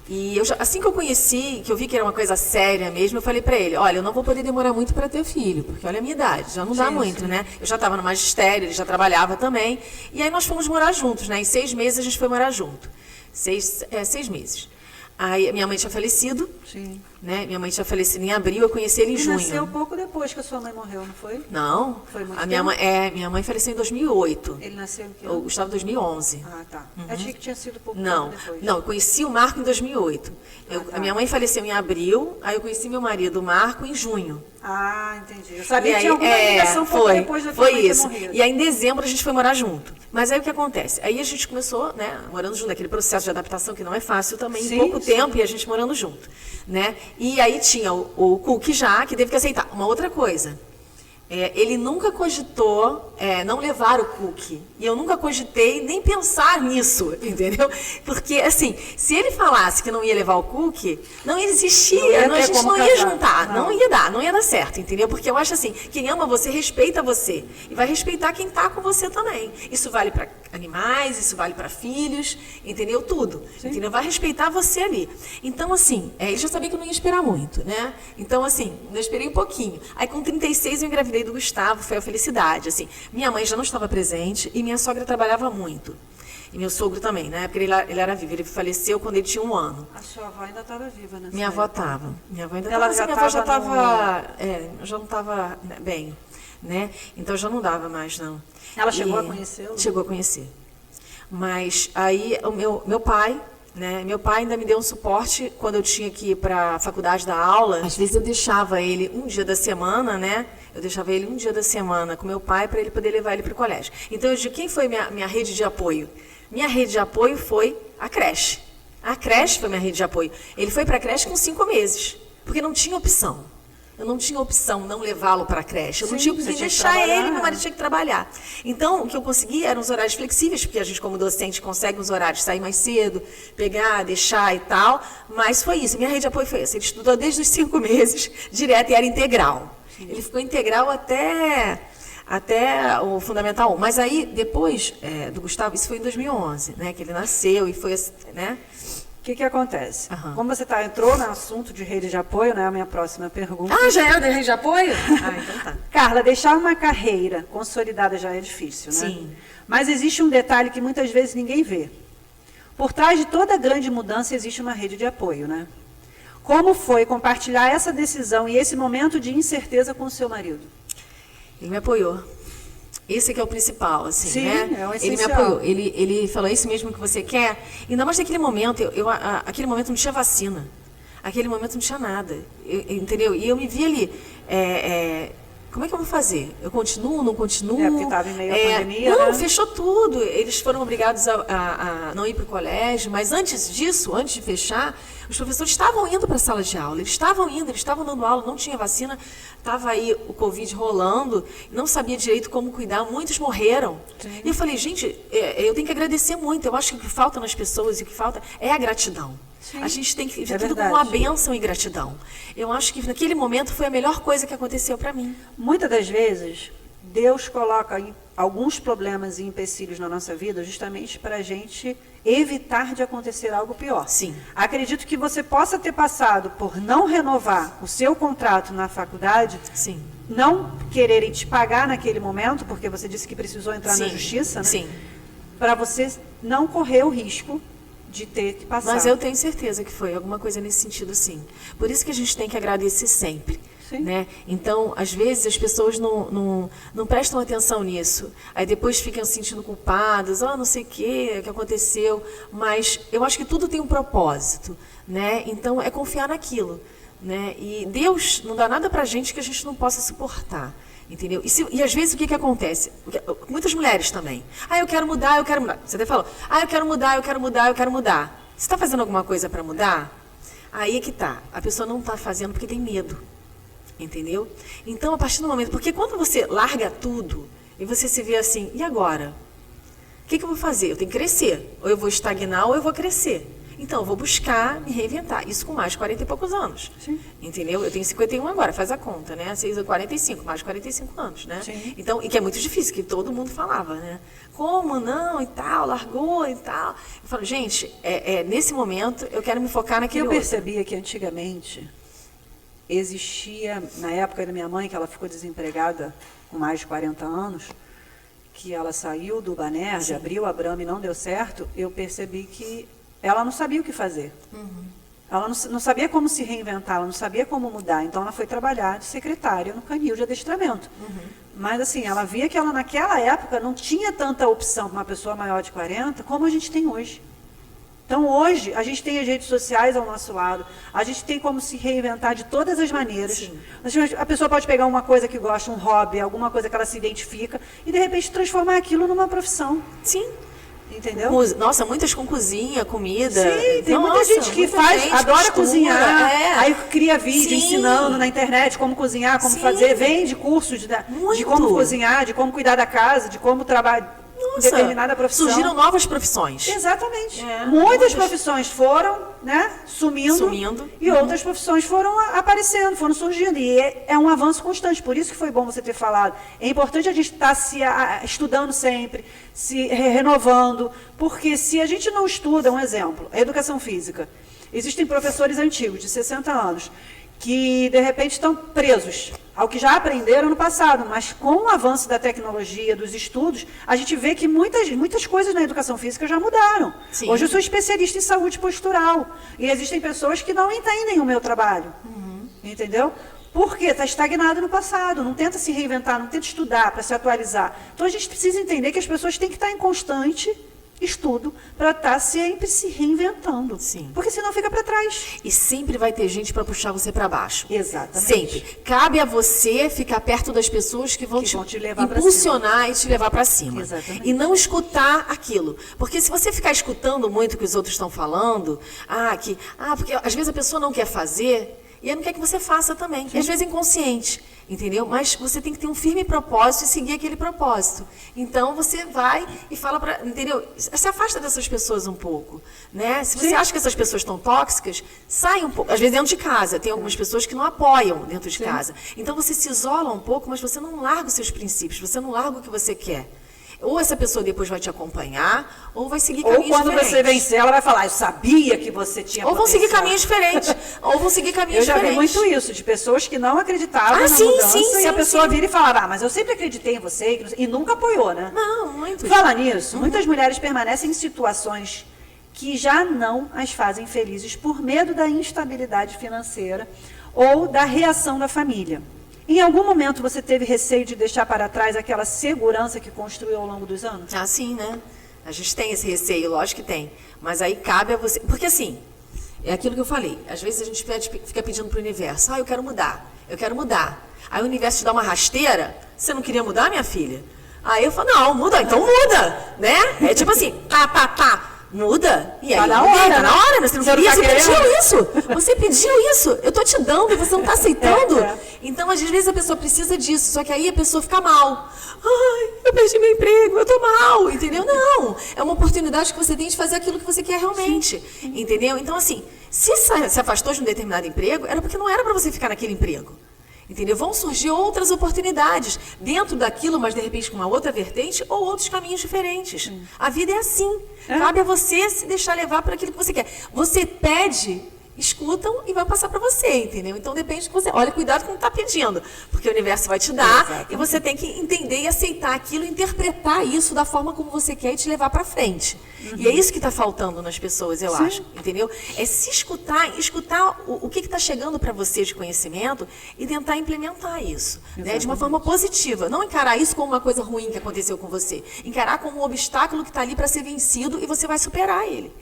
E assim que eu conheci, que eu vi que era uma coisa séria mesmo, eu falei para ele, olha, eu não vou poder demorar muito para ter filho, porque olha a minha idade, já não dá muito, né? Eu já estava no magistério, ele já trabalhava também. E aí nós fomos morar juntos, né? Em 6 meses a gente foi morar junto. 6 meses. Aí minha mãe tinha falecido, né? Minha mãe tinha falecido em abril, eu conheci ele em junho. Ele nasceu pouco depois que a sua mãe morreu, não foi? Não. Foi muito minha mãe faleceu em 2008. Ele nasceu em que ano? O Gustavo em 2011. Ah, tá. Achei que tinha sido pouco depois. Não, eu conheci o Marco em 2008. A minha mãe faleceu em abril, aí eu conheci meu marido, o Marco, em junho. Ah, entendi. Eu sabia que tinha alguma ligação pouco depois da foi isso. E aí em dezembro a gente foi morar junto. Mas aí o que acontece? Aí a gente começou, né, morando junto, aquele processo de adaptação que não é fácil também, em pouco tempo, e a gente morando junto, né? E aí tinha o Cook já, que teve que aceitar. Uma outra coisa, ele nunca cogitou não levar o cookie. E eu nunca cogitei nem pensar nisso, entendeu? Porque, assim, se ele falasse que não ia levar o cookie, não existia, a gente não ia juntar, não ia dar certo, entendeu? Porque eu acho assim, quem ama você, respeita você. E vai respeitar quem está com você também. Isso vale para animais, isso vale para filhos, entendeu? Tudo, entendeu? Vai respeitar você ali. Então, assim, eu já sabia que eu não ia esperar muito, né? Então, assim, eu esperei um pouquinho. Aí, com 36, eu engravidei do Gustavo, foi a felicidade, assim. Minha mãe já não estava presente e minha sogra trabalhava muito. E meu sogro também, na época ele era vivo, ele faleceu quando ele tinha 1 ano. A sua avó ainda estava viva, né? Minha avó estava. Minha avó ainda Ela estava. Minha avó já estava. Já não estava bem, né? Então já não dava mais, não. Ela chegou a conhecê-lo? Chegou a conhecer. Mas aí o meu pai. Né? Meu pai ainda me deu um suporte quando eu tinha que ir para a faculdade dar aula. Às vezes eu deixava ele um dia da semana, né? Eu deixava ele um dia da semana com meu pai para ele poder levar ele para o colégio. Então eu digo, quem foi minha rede de apoio? Minha rede de apoio foi a creche. A creche foi minha rede de apoio. Ele foi para a creche com 5 meses, porque não tinha opção. Eu não tinha opção não levá-lo para a creche. Eu não tinha que deixar ele, meu marido tinha que trabalhar. Então, o que eu consegui eram os horários flexíveis, porque a gente, como docente, consegue uns horários, sair mais cedo, pegar, deixar e tal. Mas foi isso. Minha rede de apoio foi essa. Ele estudou desde os 5 meses, direto, e era integral. Ele ficou integral até o Fundamental 1. Mas aí, depois do Gustavo, isso foi em 2011, né? Que ele nasceu e foi, né? O que acontece? Como você entrou no assunto de rede de apoio, né? A minha próxima pergunta. Ah, já era da rede de apoio? Então tá. Carla, deixar uma carreira consolidada já é difícil, né? Sim. Mas existe um detalhe que muitas vezes ninguém vê. Por trás de toda grande mudança existe uma rede de apoio, né? Como foi compartilhar essa decisão e esse momento de incerteza com o seu marido? Ele me apoiou. Esse que é o principal, assim, sim, né? É o ele me apoiou. Ele falou, isso mesmo que você quer? Ainda mais naquele momento, aquele momento não tinha vacina. Aquele momento não tinha nada. Entendeu? E eu me vi ali, como é que eu vou fazer? Eu continuo, não continuo? Porque estava em meio à pandemia, não, né? fechou tudo. Eles foram obrigados a não ir para o colégio, mas antes disso, antes de fechar, os professores estavam indo para a sala de aula, eles estavam dando aula, não tinha vacina, estava aí o Covid rolando, não sabia direito como cuidar, muitos morreram. Sim. E eu falei, gente, eu tenho que agradecer muito, eu acho que o que falta nas pessoas e o que falta é a gratidão. Sim. A gente tem que ver tudo como uma bênção e gratidão. Eu acho que naquele momento foi a melhor coisa que aconteceu para mim. Muitas das vezes, Deus coloca alguns problemas e empecilhos na nossa vida justamente para a gente evitar de acontecer algo pior. Sim. Acredito que você possa ter passado por não renovar o seu contrato na faculdade, sim, não quererem te pagar naquele momento, porque você disse que precisou entrar na justiça, né? Sim. Para você não correr o risco de ter que passar. Mas eu tenho certeza que foi alguma coisa nesse sentido, sim. Por isso que a gente tem que agradecer sempre. Né? Então, às vezes, as pessoas não prestam atenção nisso. Aí depois ficam se sentindo culpadas, não sei o que aconteceu. Mas eu acho que tudo tem um propósito. Né? Então, é confiar naquilo. Né? E Deus não dá nada pra gente que a gente não possa suportar. Entendeu? E às vezes o que acontece? Muitas mulheres também. Eu quero mudar, eu quero mudar. Você até falou, eu quero mudar, eu quero mudar, eu quero mudar. Você está fazendo alguma coisa para mudar? Aí é que tá. A pessoa não está fazendo porque tem medo. Entendeu? Então, a partir do momento... Porque quando você larga tudo e você se vê assim, e agora? O que eu vou fazer? Eu tenho que crescer. Ou eu vou estagnar ou eu vou crescer. Então, eu vou buscar me reinventar. Isso com mais de 40 e poucos anos. Sim. Entendeu? Eu tenho 51 agora, faz a conta, né? 45, mais de 45 anos, né? Sim. Então, e que é muito difícil, que todo mundo falava, né? Como não e tal, largou e tal. Eu falo, gente, nesse momento eu quero me focar naquele outro. Eu percebia que antigamente existia, na época da minha mãe, que ela ficou desempregada com mais de 40 anos, que ela saiu do Banerj, abriu a Brahma e não deu certo, eu percebi que ela não sabia o que fazer. Uhum. Ela não sabia como se reinventar, ela não sabia como mudar. Então, ela foi trabalhar de secretária no canil de adestramento. Uhum. Mas, assim, ela via que ela, naquela época, não tinha tanta opção para uma pessoa maior de 40 como a gente tem hoje. Então, hoje, a gente tem as redes sociais ao nosso lado, a gente tem como se reinventar de todas as maneiras. Sim. A pessoa pode pegar uma coisa que gosta, um hobby, alguma coisa que ela se identifica, e, de repente, transformar aquilo numa profissão. Sim. Entendeu? Nossa, muitas com cozinha, comida. Sim, tem muita gente que adora cozinhar. Aí cria vídeo Sim. ensinando na internet como cozinhar, como Sim. fazer, vende cursos de Muito. como cozinhar, de como cuidar da casa, de como trabalhar determinada profissão. Surgiram novas profissões. Exatamente. É, muitas profissões foram, né, sumindo e outras profissões foram aparecendo, foram surgindo. E é um avanço constante. Por isso que foi bom você ter falado. É importante a gente estar se estudando sempre, se renovando, porque se a gente não estuda, um exemplo, a educação física. Existem professores antigos, de 60 anos, que, de repente, estão presos ao que já aprenderam no passado, mas com o avanço da tecnologia, dos estudos, a gente vê que muitas coisas na educação física já mudaram. Sim. Hoje eu sou especialista em saúde postural, e existem pessoas que não entendem o meu trabalho, entendeu? Porque está estagnado no passado, não tenta se reinventar, não tenta estudar para se atualizar. Então a gente precisa entender que as pessoas têm que estar em constante estudo para estar sempre se reinventando. Sim. Porque senão fica para trás. E sempre vai ter gente para puxar você para baixo. Exatamente. Sempre. Cabe a você ficar perto das pessoas que vão te levar pra impulsionar e te levar para cima. Exatamente. E não escutar aquilo. Porque se você ficar escutando muito o que os outros estão falando, porque às vezes a pessoa não quer fazer, e ela não quer que você faça também. E às vezes é inconsciente. Entendeu? Mas você tem que ter um firme propósito e seguir aquele propósito. Então, você vai e fala para... Entendeu? Se afasta dessas pessoas um pouco. Né? Se você acha que essas pessoas estão tóxicas, sai um pouco. Às vezes dentro de casa. Tem algumas pessoas que não apoiam dentro de casa. Então, você se isola um pouco, mas você não larga os seus princípios. Você não larga o que você quer. Ou essa pessoa depois vai te acompanhar, ou vai seguir caminhos diferentes. Ou quando você vencer, ela vai falar, eu sabia que você tinha Ou vão seguir potencial. caminhos diferentes. Ou vão seguir caminhos Eu já vi diferentes. muito isso, de pessoas que não acreditavam na sim, mudança, sim, e a sim, pessoa sim. vira e falava, mas eu sempre acreditei em você, e nunca apoiou, né? Não, muito. Fala nisso, muitas mulheres permanecem em situações que já não as fazem felizes por medo da instabilidade financeira ou da reação da família. Em algum momento você teve receio de deixar para trás aquela segurança que construiu ao longo dos anos? Ah, sim, né? A gente tem esse receio, lógico que tem. Mas aí cabe a você... Porque assim, é aquilo que eu falei. Às vezes a gente fica pedindo para o universo. Eu quero mudar, eu quero mudar. Aí o universo te dá uma rasteira. Você não queria mudar, minha filha? Aí eu falo, não, muda, então muda, né? É tipo assim, muda. E aí, Tá na hora, tá na hora, né? Você não queria, tá você pediu querendo? isso. Você pediu isso. Eu tô te dando e você não tá aceitando. É. Então, às vezes, a pessoa precisa disso. Só que aí a pessoa fica mal. Ai, eu perdi meu emprego, eu tô mal. Entendeu? Não. É uma oportunidade que você tem de fazer aquilo que você quer realmente. Entendeu? Então, assim, se afastou de um determinado emprego, era porque não era para você ficar naquele emprego. Entendeu? Vão surgir outras oportunidades dentro daquilo, mas de repente com uma outra vertente ou outros caminhos diferentes. A vida é assim. Cabe a você se deixar levar para aquilo que você quer. Você pede, escutam e vai passar para você, entendeu? Então depende do que você... Olha, cuidado com o que está pedindo, porque o universo vai te dar. Exatamente. E você tem que entender e aceitar aquilo, interpretar isso da forma como você quer e te levar para frente. E é isso que está faltando nas pessoas, eu acho, entendeu? É se escutar o que está chegando para você de conhecimento e tentar implementar isso, né, de uma forma positiva. Não encarar isso como uma coisa ruim que aconteceu com você. Encarar como um obstáculo que está ali para ser vencido e você vai superar ele.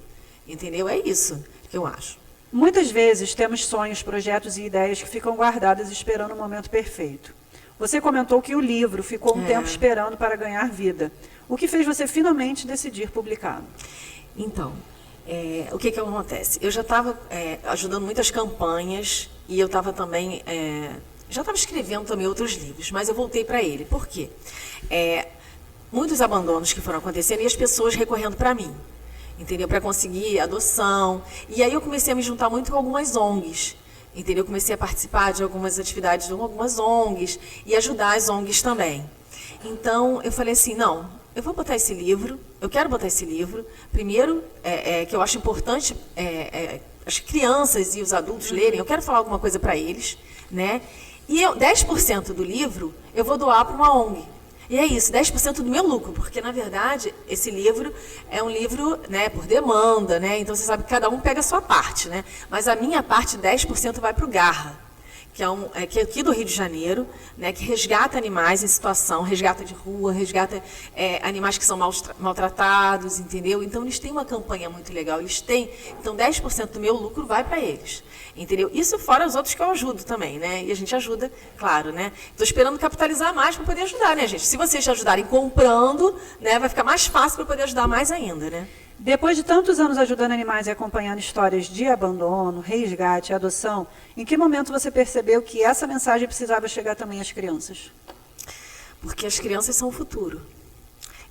Entendeu? É isso que eu acho. Muitas vezes temos sonhos, projetos e ideias que ficam guardadas esperando o momento perfeito. Você comentou que o livro ficou um tempo esperando para ganhar vida. O que fez você finalmente decidir publicá-lo? Então, o que acontece? Eu já estava ajudando muitas campanhas e eu estava também... já estava escrevendo também outros livros, mas eu voltei para ele. Por quê? Muitos abandonos que foram acontecendo e as pessoas recorrendo para mim. Entendeu? Para conseguir adoção. E aí eu comecei a me juntar muito com algumas ONGs. Entendeu? Eu comecei a participar de algumas atividades de algumas ONGs e ajudar as ONGs também. Então, eu falei assim, não, eu vou botar esse livro, eu quero botar esse livro. Primeiro, que eu acho importante as crianças e os adultos lerem, eu quero falar alguma coisa para eles, né? E 10% do livro eu vou doar para uma ONG. E é isso, 10% do meu lucro, porque, na verdade, esse livro é um livro, né, por demanda, né? Então, você sabe que cada um pega a sua parte, né? Mas a minha parte, 10%, vai para o Garra, que é aqui do Rio de Janeiro, né, que resgata animais em situação, resgata de rua, resgata animais que são maltratados, entendeu? Então, eles têm uma campanha muito legal, então 10% do meu lucro vai para eles, entendeu? Isso fora os outros que eu ajudo também, né? E a gente ajuda, claro, né? Estou esperando capitalizar mais para poder ajudar, né, gente? Se vocês ajudarem comprando, né, vai ficar mais fácil para poder ajudar mais ainda, né? Depois de tantos anos ajudando animais e acompanhando histórias de abandono, resgate e adoção, em que momento você percebeu que essa mensagem precisava chegar também às crianças? Porque as crianças são o futuro.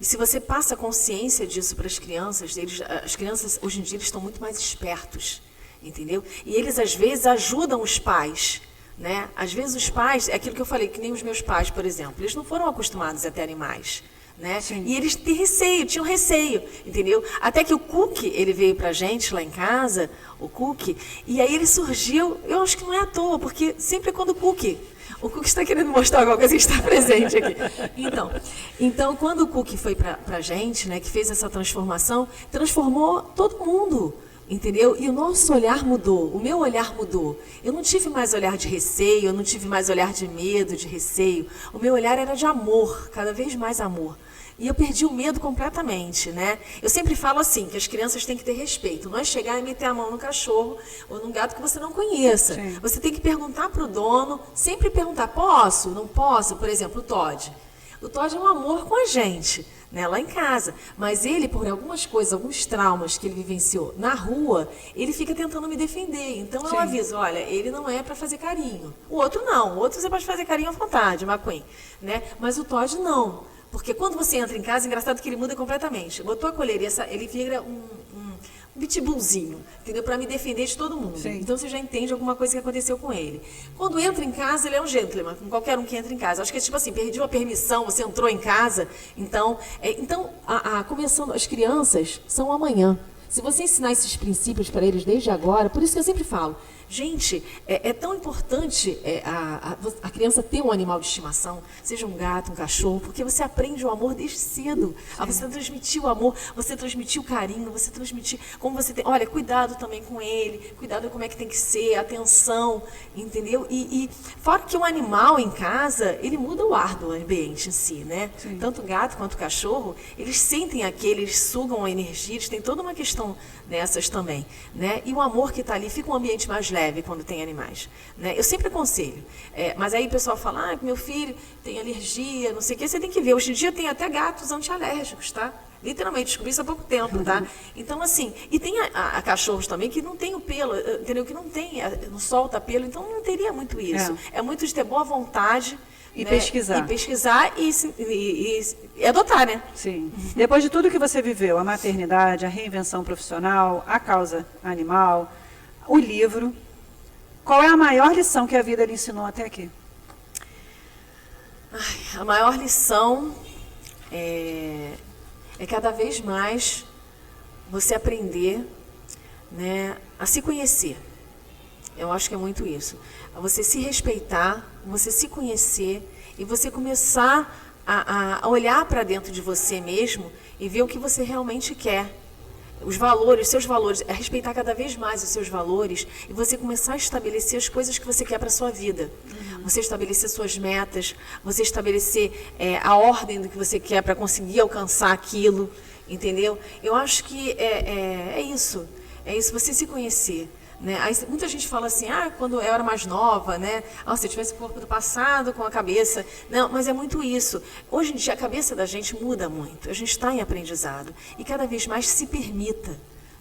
E se você passa consciência disso para as crianças hoje em dia estão muito mais espertos, entendeu? E eles às vezes ajudam os pais, né? Às vezes os pais, é aquilo que eu falei, que nem os meus pais, por exemplo, eles não foram acostumados a ter animais, né? E eles tinham receio, entendeu? Até que o Cookie, ele veio pra gente lá em casa, o Cookie, e aí ele surgiu, eu acho que não é à toa, porque sempre é quando o Cookie está querendo mostrar alguma coisa que está presente aqui. Então, quando o Cookie foi pra gente, né, que fez essa transformação, transformou todo mundo, entendeu? E o nosso olhar mudou, o meu olhar mudou. Eu não tive mais olhar de receio, eu não tive mais olhar de medo, de receio. O meu olhar era de amor, cada vez mais amor. E eu perdi o medo completamente, né? Eu sempre falo assim, que as crianças têm que ter respeito. Não é chegar e meter a mão no cachorro ou num gato que você não conheça. Sim. Você tem que perguntar para o dono, sempre perguntar, posso, não posso? Por exemplo, o Todd. O Todd é um amor com a gente, né, lá em casa. Mas ele, por algumas coisas, alguns traumas que ele vivenciou na rua, ele fica tentando me defender. Então eu aviso, olha, ele não é para fazer carinho. O outro não. O outro você pode fazer carinho à vontade, McQueen, né? Mas o Todd não. Porque quando você entra em casa, é engraçado que ele muda completamente. Botou a coleira, ele vira um pitbullzinho, entendeu? Para me defender de todo mundo. Sim. Então você já entende alguma coisa que aconteceu com ele. Quando entra em casa, ele é um gentleman, com qualquer um que entra em casa. Acho que é tipo assim, pediu a permissão, você entrou em casa. Então, começando, as crianças são amanhã. Se você ensinar esses princípios para eles desde agora, por isso que eu sempre falo, gente, é tão importante a criança ter um animal de estimação, seja um gato, um cachorro, porque você aprende o amor desde cedo. Você transmitir o amor, você transmitir o carinho, você transmitir como você tem. Olha, cuidado também com ele, cuidado com como é que tem que ser, atenção, entendeu? E fora que o animal em casa, ele muda o ar do ambiente em si, né? Sim. Tanto o gato quanto o cachorro, eles sentem eles sugam a energia, eles têm toda uma questão nessas também, né? E o amor que está ali, fica um ambiente mais leve quando tem animais, né? Eu sempre aconselho, mas aí o pessoal fala, meu filho tem alergia, não sei o que, você tem que ver, hoje em dia tem até gatos antialérgicos, tá? Literalmente, descobri isso há pouco tempo, tá? Então, assim, e tem cachorros também que não tem o pelo, entendeu? Que não solta pelo, então não teria muito isso. É muito de ter boa vontade, e, né? pesquisar. E pesquisar e adotar, né? Sim. Depois de tudo que você viveu, a maternidade, a reinvenção profissional, a causa animal, o livro, qual é a maior lição que a vida lhe ensinou até aqui? A maior lição é cada vez mais você aprender, né, a se conhecer. Eu acho que é muito isso. Você se respeitar, você se conhecer e você começar a olhar para dentro de você mesmo e ver o que você realmente quer. Os valores, seus valores, é respeitar cada vez mais os seus valores e você começar a estabelecer as coisas que você quer para a sua vida. Você estabelecer suas metas, você estabelecer a ordem do que você quer para conseguir alcançar aquilo, entendeu? Eu acho que é isso, você se conhecer. Né? Aí, muita gente fala assim, quando eu era mais nova, né? Se eu tivesse o corpo do passado com a cabeça. Não, mas é muito isso. Hoje em dia a cabeça da gente muda muito. A gente está em aprendizado. E cada vez mais se permita.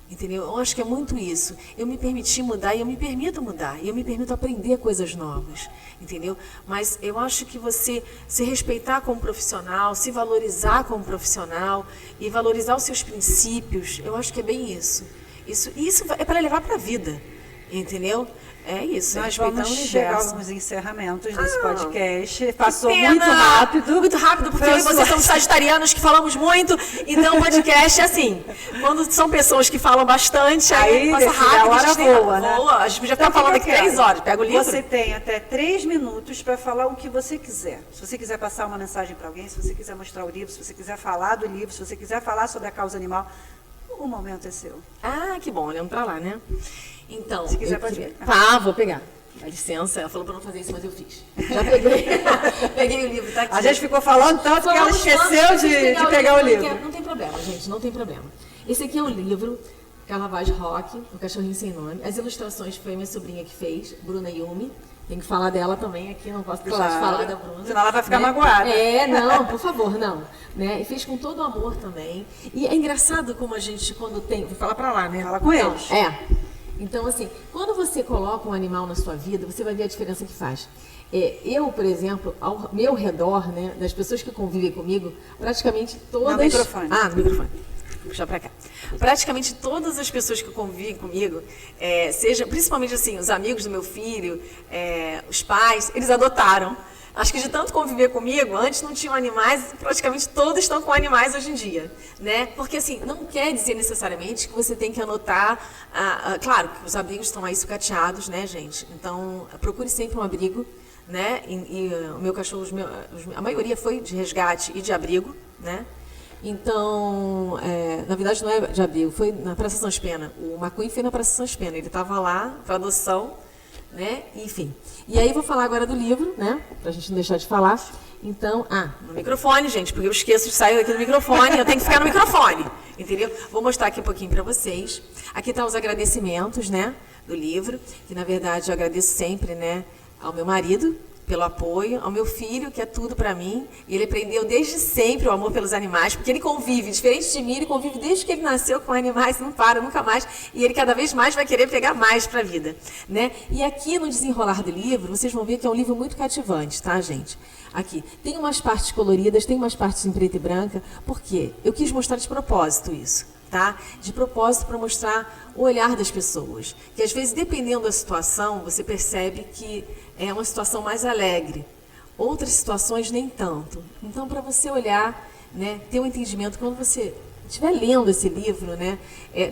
Entendeu? Eu acho que é muito isso. Eu me permiti mudar e eu me permito mudar. E eu me permito aprender coisas novas. Entendeu? Mas eu acho que você se respeitar como profissional, se valorizar como profissional e valorizar os seus princípios, eu acho que é bem isso. Isso é para levar para a vida, entendeu? É isso. Nós vamos chegar aos encerramentos desse podcast. Passou pena. Muito rápido. Muito rápido, porque vocês são sagitarianos que falamos muito. Então, o podcast é assim. Quando são pessoas que falam bastante, aí passa rápido. A hora voa, né? A gente já está falando aqui 3 horas. Pega o livro. Você tem até 3 minutos para falar o que você quiser. Se você quiser passar uma mensagem para alguém, se você quiser mostrar o livro, se você quiser falar do livro, se você quiser falar sobre a causa animal, o momento é seu. Que bom, olhando para lá, né? Então, se quiser pode ver. Vou pegar. Dá licença, ela falou para não fazer isso, mas eu fiz. Já peguei. Peguei o livro, tá aqui. A gente ficou falando tanto que ela esqueceu de pegar o livro. Não tem problema, gente, não tem problema. Esse aqui é o livro, Carla Vaz Roque, O Cachorrinho Sem Nome. As ilustrações foi minha sobrinha que fez, Bruna Yumi. Tem que falar dela também aqui, não posso deixar de falar da Bruna. Senão ela vai ficar né? magoada. Não, por favor, não. Né? E fez com todo o amor também. E é engraçado como a gente, quando tem... Vou falar pra lá, né? Fala com eles. Então, assim, quando você coloca um animal na sua vida, você vai ver a diferença que faz. Eu, por exemplo, ao meu redor, né, das pessoas que convivem comigo, praticamente todas... No microfone. No microfone. Vou puxar pra cá. Praticamente todas as pessoas que convivem comigo, seja, principalmente assim, os amigos do meu filho, os pais, eles adotaram. Acho que de tanto conviver comigo, antes não tinham animais, praticamente todos estão com animais hoje em dia, né? Porque assim, não quer dizer necessariamente que você tem que anotar, claro que os abrigos estão aí sucateados, né, gente? Então, procure sempre um abrigo, né? E o meu cachorro, a maioria foi de resgate e de abrigo, né? Então, na verdade não é de abrigo, foi na Praça Sans Pena. O McQueen foi na Praça Sans Pena, ele estava lá para adoção, né? Enfim. E aí vou falar agora do livro, né? Pra gente não deixar de falar. Então, no microfone, gente, porque eu esqueço de sair daqui do microfone, eu tenho que ficar no microfone, entendeu? Vou mostrar aqui um pouquinho para vocês. Aqui tá os agradecimentos, né, do livro, que na verdade eu agradeço sempre, né, ao meu marido pelo apoio, ao meu filho, que é tudo para mim, e ele aprendeu desde sempre o amor pelos animais, porque ele convive, diferente de mim, ele convive desde que ele nasceu com animais, não para, nunca mais, e ele cada vez mais vai querer pegar mais para a vida, né? E aqui no desenrolar do livro, vocês vão ver que é um livro muito cativante, tá, gente? Aqui, tem umas partes coloridas, tem umas partes em preto e branca, porque eu quis mostrar de propósito isso. Tá? De propósito para mostrar o olhar das pessoas. Que às vezes, dependendo da situação, você percebe que é uma situação mais alegre. Outras situações, nem tanto. Então, para você olhar, né, ter um entendimento, quando você estiver lendo esse livro, né,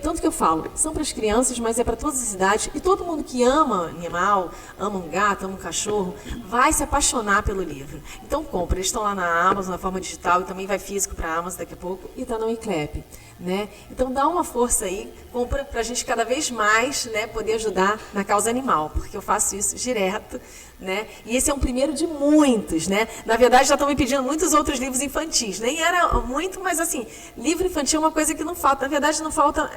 tanto que eu falo, são para as crianças, mas é para todas as idades, e todo mundo que ama animal, ama um gato, ama um cachorro, vai se apaixonar pelo livro. Então, compra. Eles estão lá na Amazon, na forma digital, e também vai físico para a Amazon daqui a pouco, e está no eClap. Né? Então dá uma força aí, compra para a gente cada vez mais, né, poder ajudar na causa animal, porque eu faço isso direto, né? E esse é um primeiro de muitos, né? Na verdade já estão me pedindo muitos outros livros infantis, nem era muito, mas assim, livro infantil é uma coisa que não falta, na verdade não falta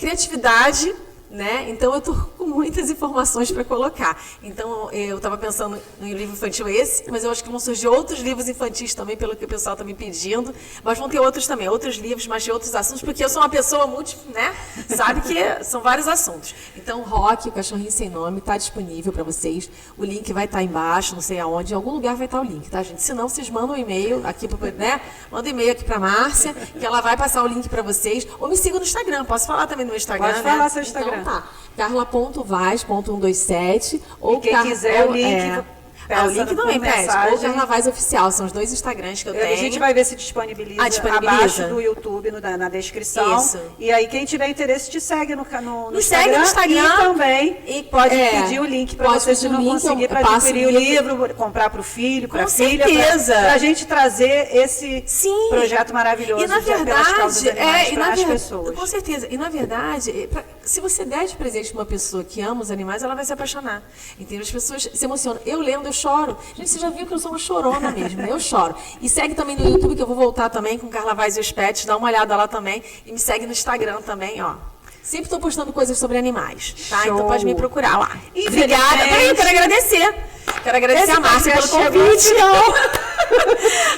criatividade, né? Então eu estou com muitas informações para colocar. Então eu estava pensando em um livro infantil esse, mas eu acho que vão surgir outros livros infantis também, pelo que o pessoal está me pedindo. Mas vão ter outros também, outros livros, mas de outros assuntos, porque eu sou uma pessoa né? Sabe que são vários assuntos. Então, Rock, o Cachorrinho Sem Nome, está disponível para vocês. O link vai estar embaixo, não sei aonde, em algum lugar vai estar o link, tá, gente? Se não, vocês mandam um e-mail aqui, né? Manda um e-mail aqui para a Márcia, que ela vai passar o link para vocês. Ou me sigam no Instagram, posso falar também no meu Instagram, Pode falar seu Instagram. Então, tá. Carla.vaz.127 ou quem quiser o link, o link também pede. Ou Carla Vaz Oficial, são os dois Instagrams que eu tenho. A gente vai ver se disponibiliza, abaixo do YouTube, na descrição. Isso. E aí, quem tiver interesse, te segue no Instagram. Segue no Instagram. E também pode pedir o link para você, se não conseguir, para adquirir o livro, comprar para o filho, para a filha. Para a gente trazer esse projeto maravilhoso pelas causas animais para as pessoas. Com certeza. E, na verdade, se você der de presente para uma pessoa que ama os animais, ela vai se apaixonar. Entendeu? As pessoas se emocionam. Eu lendo, eu choro. Gente, você já viu que eu sou uma chorona mesmo, né? Eu choro. E segue também no YouTube, que eu vou voltar também com Carla Vaz e os Pets, dá uma olhada lá também. E me segue no Instagram também, ó. Sempre estou postando coisas sobre animais, tá? Show. Então pode me procurar lá. Obrigada. Eu quero agradecer. Quero agradecer a Márcia pelo convite.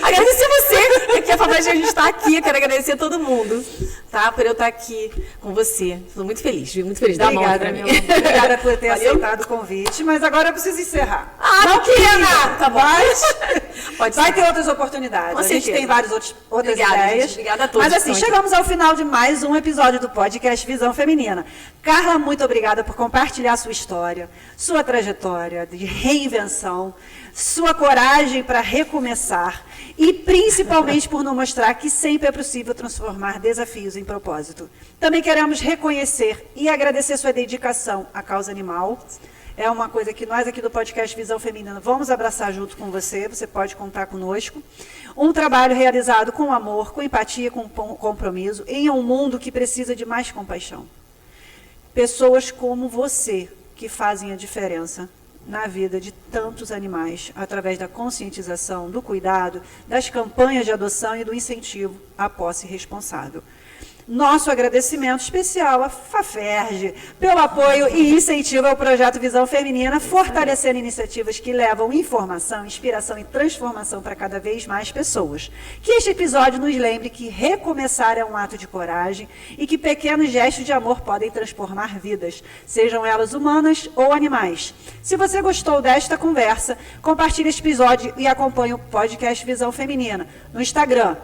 Agradecer você, que é a gente está aqui. Eu quero agradecer a todo mundo, tá? Por eu estar aqui com você. Estou muito feliz, muito feliz. Dá Obrigada, pra mim. Obrigada por ter aceitado o convite, mas agora eu preciso encerrar. Não queria, tá bom? Vai ter outras oportunidades. A gente tem várias outras ideias. Obrigada a todos. Mas assim, chegamos ao final de mais um episódio do podcast Visão Feminina. Carla, muito obrigada por compartilhar sua história, sua trajetória de reinvenção, sua coragem para recomeçar e principalmente por nos mostrar que sempre é possível transformar desafios em propósito. Também queremos reconhecer e agradecer sua dedicação à causa animal. É uma coisa que nós aqui do podcast Visão Feminina vamos abraçar junto com você, você pode contar conosco. Um trabalho realizado com amor, com empatia, com compromisso, em um mundo que precisa de mais compaixão. Pessoas como você que fazem a diferença na vida de tantos animais, através da conscientização, do cuidado, das campanhas de adoção e do incentivo à posse responsável. Nosso agradecimento especial à FAFERJ pelo apoio e incentivo ao projeto Visão Feminina, fortalecendo iniciativas que levam informação, inspiração e transformação para cada vez mais pessoas. Que este episódio nos lembre que recomeçar é um ato de coragem e que pequenos gestos de amor podem transformar vidas, sejam elas humanas ou animais. Se você gostou desta conversa, compartilhe este episódio e acompanhe o podcast Visão Feminina no Instagram,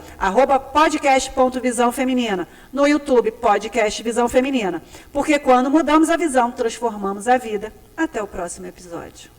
@podcast.visãofeminina. No YouTube, Podcast Visão Feminina. Porque quando mudamos a visão, transformamos a vida. Até o próximo episódio.